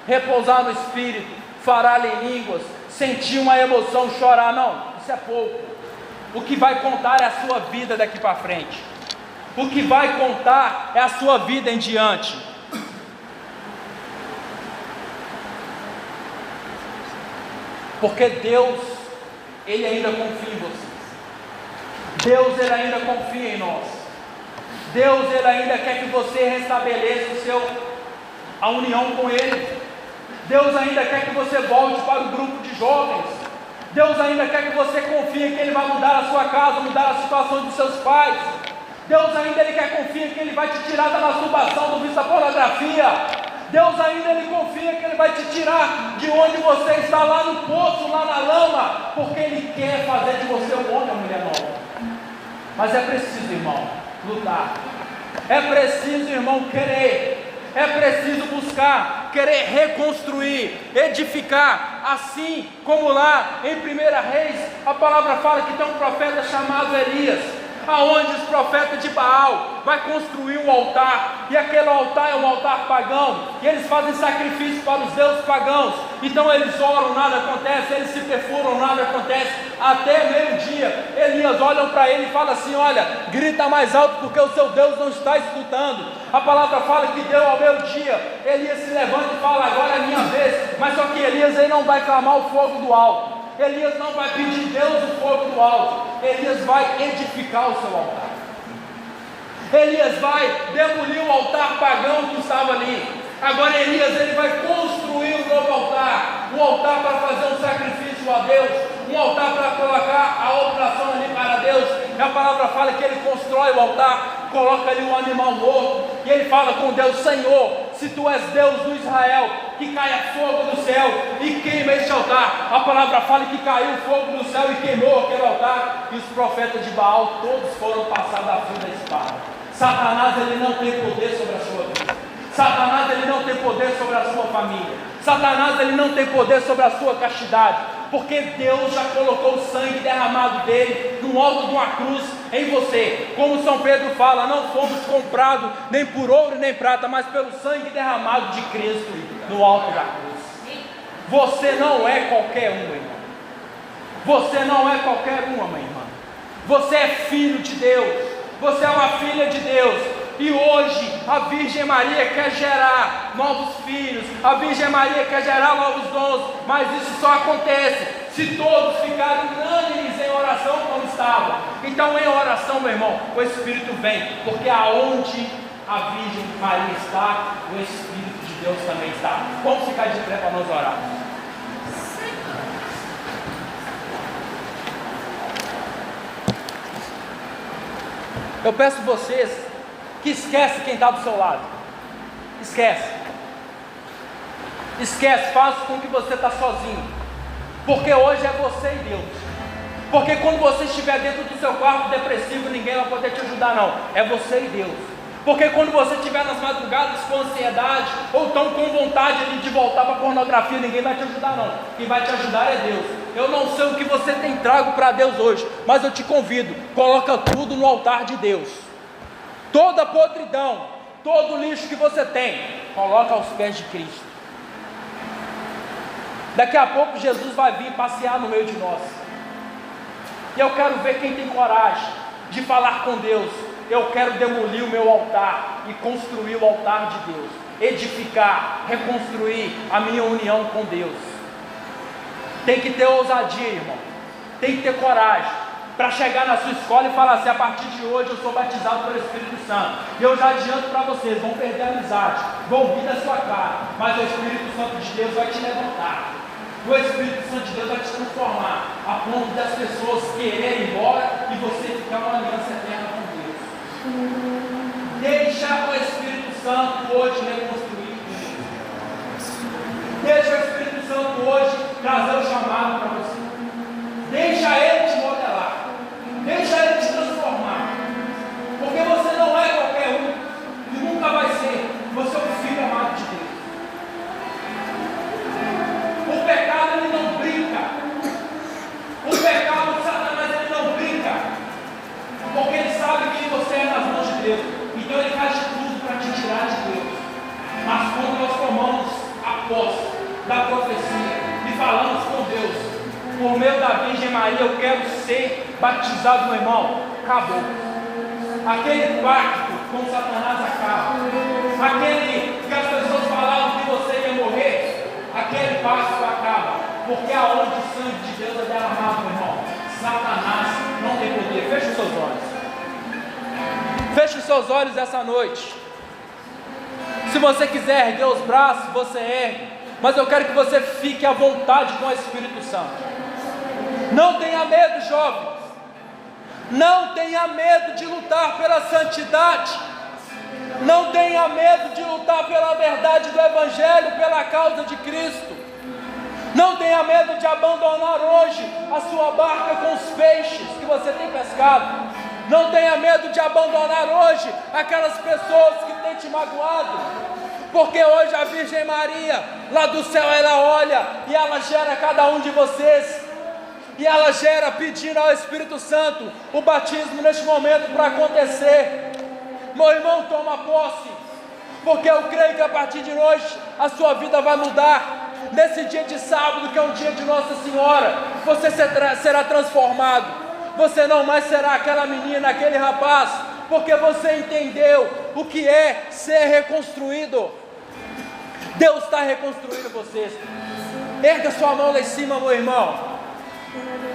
repousar no Espírito, falar em línguas, sentir uma emoção, chorar, não, isso é pouco. O que vai contar é a sua vida daqui para frente. O que vai contar é a sua vida em diante. Porque Deus, Ele ainda confia em vocês. Deus, Ele ainda confia em nós. Deus, Ele ainda quer que você restabeleça a união com Ele. Deus ainda quer que você volte para o grupo de jovens. Deus ainda quer que você confie que Ele vai mudar a sua casa, mudar a situação dos seus pais. Deus ainda Ele quer confiar que Ele vai te tirar da masturbação, do vício da pornografia. Deus ainda Ele confia que Ele vai te tirar de onde você está, lá no poço, lá na lama, porque Ele quer fazer de você um homem ou mulher nova. Mas é preciso, irmão, lutar. É preciso, irmão, querer. É preciso buscar, querer reconstruir, edificar, assim como lá em 1 Reis, a palavra fala que tem um profeta chamado Elias, aonde os profetas de Baal vai construir um altar, e aquele altar é um altar pagão, e eles fazem sacrifício para os deuses pagãos. Então eles oram, nada acontece, eles se perfuram, nada acontece, até meio-dia. Elias olha para ele e fala assim: olha, grita mais alto, porque o seu Deus não está escutando. A palavra fala que deu ao meio-dia, Elias se levanta e fala: agora é a minha vez. Mas só que Elias aí não vai clamar o fogo do alto, Elias não vai pedir Deus o fogo do alto, Elias vai edificar o seu altar. Elias vai demolir o altar pagão que estava ali. Agora Elias, ele vai construir um novo altar, um altar para fazer um sacrifício a Deus, um altar para colocar a oblação ali para Deus. E a palavra fala que ele constrói o altar, coloca ali um animal morto, e ele fala com Deus: Senhor, se tu és Deus do Israel, que caia fogo do céu e queima este altar. A palavra fala que caiu fogo do céu e queimou aquele altar, e os profetas de Baal todos foram passados à fio da espada. Satanás, ele não tem poder sobre a sua vida. Satanás, ele não tem poder sobre a sua família. Satanás, ele não tem poder sobre a sua castidade, porque Deus já colocou o sangue derramado dele no alto de uma cruz em você. Como São Pedro fala: não fomos comprados nem por ouro nem prata, mas pelo sangue derramado de Cristo no alto da cruz. Você não é qualquer um, irmão. Você não é qualquer uma, minha irmã. Você é filho de Deus. Você é uma filha de Deus. E hoje a Virgem Maria quer gerar novos filhos, a Virgem Maria quer gerar novos dons, mas isso só acontece se todos ficarem unânimes em oração como estavam. Então, em oração, meu irmão, o Espírito vem, porque aonde a Virgem Maria está, o Espírito de Deus também está. Vamos ficar de pé para nós orar. Eu peço vocês que esquece quem está do seu lado. Esquece, faz com que você está sozinho, porque hoje é você e Deus. Porque quando você estiver dentro do seu quarto depressivo, ninguém vai poder te ajudar, não. É você e Deus. Porque quando você estiver nas madrugadas com ansiedade, ou tão com vontade de voltar para a pornografia, ninguém vai te ajudar, não. Quem vai te ajudar é Deus. Eu não sei o que você tem trago para Deus hoje, mas eu te convido: coloca tudo no altar de Deus. Toda podridão, todo lixo que você tem, coloca aos pés de Cristo. Daqui a pouco Jesus vai vir passear no meio de nós, e eu quero ver quem tem coragem de falar com Deus: eu quero demolir o meu altar e construir o altar de Deus, edificar, reconstruir a minha união com Deus. Tem que ter ousadia, irmão, tem que ter coragem para chegar na sua escola e falar assim: a partir de hoje eu sou batizado pelo Espírito Santo. E eu já adianto para vocês: vão perder a amizade, vão rir da sua cara, mas o Espírito Santo de Deus vai te levantar. O Espírito Santo de Deus vai te transformar, a ponto das pessoas quererem ir embora e você ficar uma aliança eterna com Deus. Deixa o Espírito Santo hoje reconstruir. Deixa o Espírito Santo hoje trazer o chamado para você. Deixa ele te modelar. Deixa ele te transformar, porque você não é qualquer um, e nunca vai ser. Você é um filho amado de Deus. O pecado, ele não brinca. O pecado de Satanás, ele não brinca, porque ele sabe que você é nas mãos de Deus. Então ele faz de tudo para te tirar de Deus. Mas quando nós tomamos a posse da profecia, falamos com Deus, por meio da Virgem Maria, eu quero ser batizado, meu irmão. Acabou. Aquele pacto com Satanás acaba. Aquele que as pessoas falavam que você ia morrer, aquele pacto acaba. Porque aonde o sangue de Deus é derramado, meu irmão, Satanás não tem poder. Feche os seus olhos. Feche os seus olhos essa noite. Se você quiser erguer os braços, você ergue. Mas eu quero que você fique à vontade com o Espírito Santo. Não tenha medo, jovens. Não tenha medo de lutar pela santidade. Não tenha medo de lutar pela verdade do Evangelho, pela causa de Cristo. Não tenha medo de abandonar hoje a sua barca com os peixes que você tem pescado. Não tenha medo de abandonar hoje aquelas pessoas que têm te magoado. Porque hoje a Virgem Maria, lá do céu, ela olha e ela gera cada um de vocês. E ela gera pedindo ao Espírito Santo o batismo neste momento para acontecer. Meu irmão, toma posse, porque eu creio que a partir de hoje a sua vida vai mudar. Nesse dia de sábado, que é um dia de Nossa Senhora, você será transformado. Você não mais será aquela menina, aquele rapaz, porque você entendeu o que é ser reconstruído. Deus está reconstruindo vocês. Erga sua mão lá em cima, meu irmão.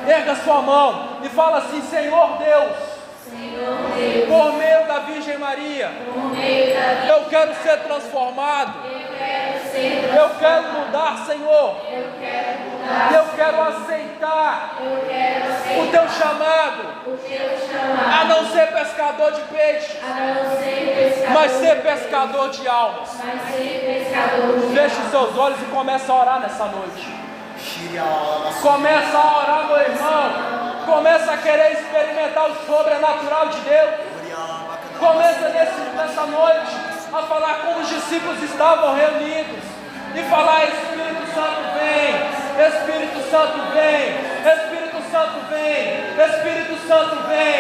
Erga sua mão e fala assim: Senhor Deus, por meio da Virgem Maria, eu quero ser transformado. Eu quero mudar, Senhor. Eu quero aceitar o teu chamado a não ser pescador de peixe, mas ser pescador de almas. Feche os seus olhos e comece a orar nessa noite. Começa a orar, meu irmão. Começa a querer experimentar o sobrenatural de Deus. Começa nessa noite a falar como os discípulos estavam reunidos e falar: Espírito Santo vem, Espírito Santo vem, Espírito Santo vem, Espírito Santo vem,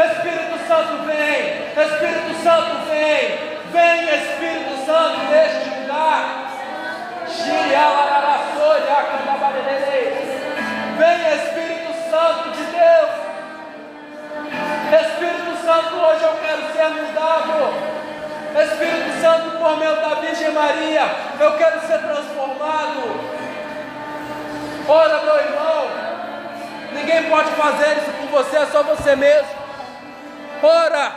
Espírito Santo vem, Espírito Santo vem. Vem, Espírito Santo, neste lugar. Vem, Espírito Santo de Deus. Espírito Santo, hoje eu quero ser mudado. Espírito Santo, por meio da Virgem Maria, eu quero ser transformado. Ora, meu irmão, ninguém pode fazer isso por você, é só você mesmo. Ora,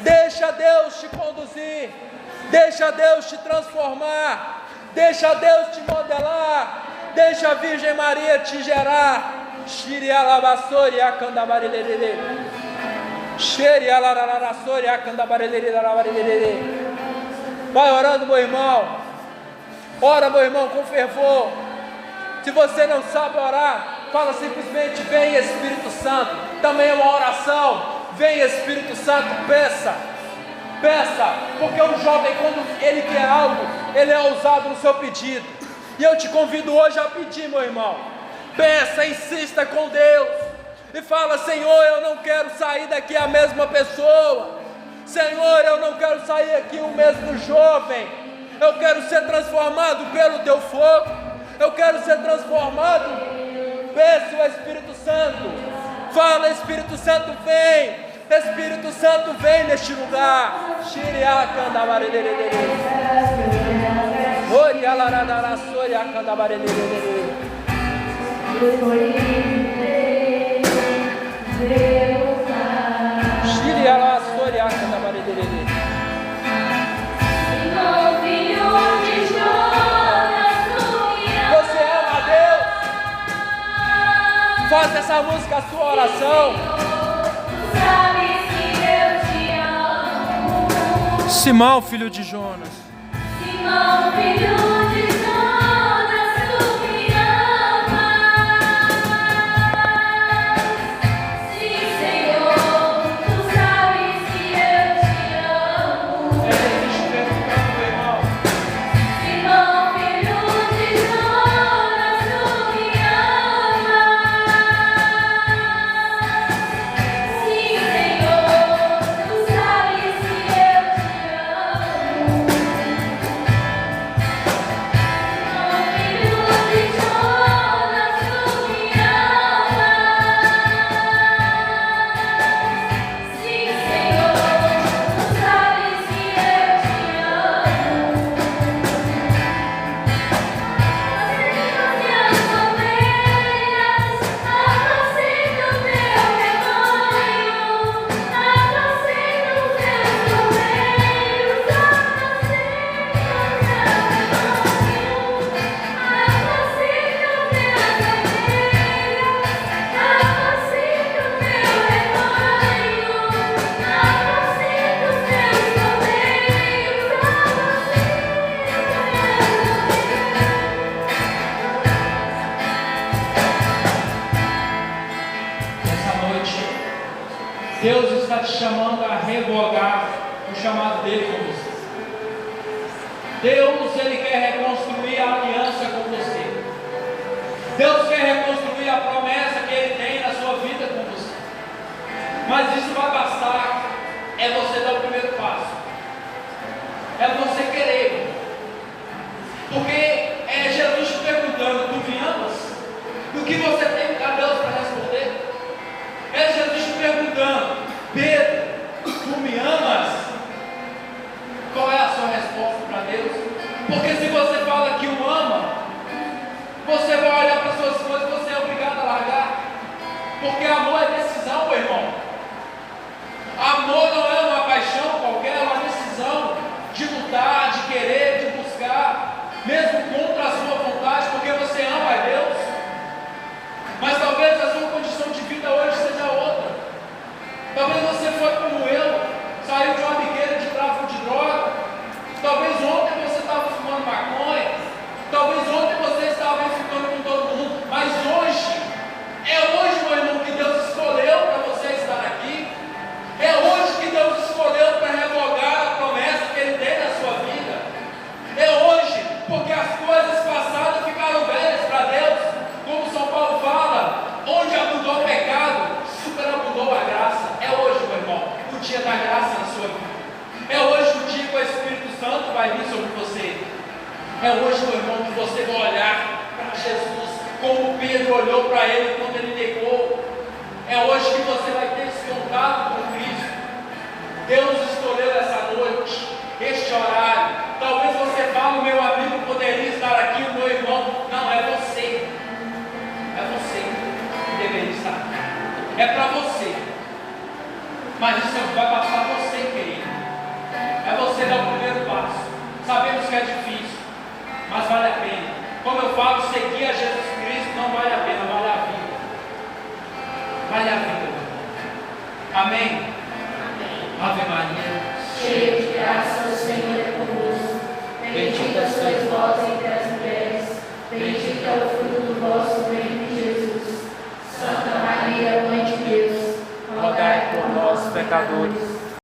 deixa Deus te conduzir, deixa Deus te transformar, deixa Deus te modelar, deixa a Virgem Maria te gerar. Vai orando, meu irmão. Ora, meu irmão, com fervor. Se você não sabe orar, fala simplesmente: vem, Espírito Santo. Também é uma oração. Vem, Espírito Santo, peça. Peça, porque o jovem, quando ele quer algo, ele é ousado no seu pedido. E eu te convido hoje a pedir, meu irmão. Peça, insista com Deus e fala: Senhor, eu não quero sair daqui a mesma pessoa. Senhor, eu não quero sair aqui o mesmo jovem. Eu quero ser transformado pelo teu fogo. Eu quero ser transformado. Peça o Espírito Santo. Fala: Espírito Santo, vem. Espírito Santo, vem neste lugar. Você ama a Deus? Faz essa música a sua oração. Simão, filho de Jonas. Simão, filho de Jonas, tu me amas. Sim, Senhor, tu sabes que eu te amo. Simão, filho de Jonas, tu me amas. Sim, Senhor, tu sabes que eu te amo. Deus está te chamando a revogar o chamado dele com você. Deus, ele quer reconstruir a aliança com você. Deus quer reconstruir a promessa que ele tem na sua vida com você. Mas isso vai bastar, é você dar o primeiro passo. É você querer. Porque é Jesus te perguntando: tu me amas? E o que você tem para Deus para responder? É Jesus te perguntando: Pedro, tu me amas? Qual é a sua resposta para Deus? Porque se você fala que o ama, você vai olhar para as suas coisas e você é obrigado a largar. Porque amor é decisão, meu irmão. Amor não é uma paixão qualquer, é uma decisão de lutar, de querer, de buscar, mesmo contra a sua vontade, porque você ama a Deus. Mas talvez a sua condição de vida hoje seja outra. Talvez você foi como eu, saiu de uma biqueira de tráfico de droga. Talvez ontem você estava fumando maconha. Talvez ontem você estava ficando com todo mundo. Mas hoje, meu irmão, que Deus escolheu para você estar aqui. É hoje que Deus escolheu para revogar a promessa que Ele tem na sua vida. É hoje, porque as coisas passadas ficaram velhas para Deus. Como São Paulo fala, onde abundou o pecado, superabundou a graça. É hoje, meu irmão, o dia da graça na sua vida. É hoje o dia que o Espírito Santo vai vir sobre você. É hoje, meu irmão, que você vai olhar para Jesus, como Pedro olhou para ele quando ele negou. É hoje que você vai ter esse contato com Cristo. Deus escolheu essa noite, este horário. Talvez você fale: meu amigo poderia estar aqui, o meu irmão. Não, é você. É você que deveria estar aqui. É para você. Mas isso vai passar você, querido. É você dar o primeiro passo. Sabemos que é difícil, mas vale a pena. Como eu falo, seguir a Jesus Cristo não vale a pena, vale a vida. Vale a vida. Amém? Ave Maria, Cheia de graça, o Senhor é convosco. Bendita sois vós entre as mulheres. Bendito é o fruto do vosso ventre, Jesus. Santa Maria, Mãe de Deus, rogai por nós, pecadores,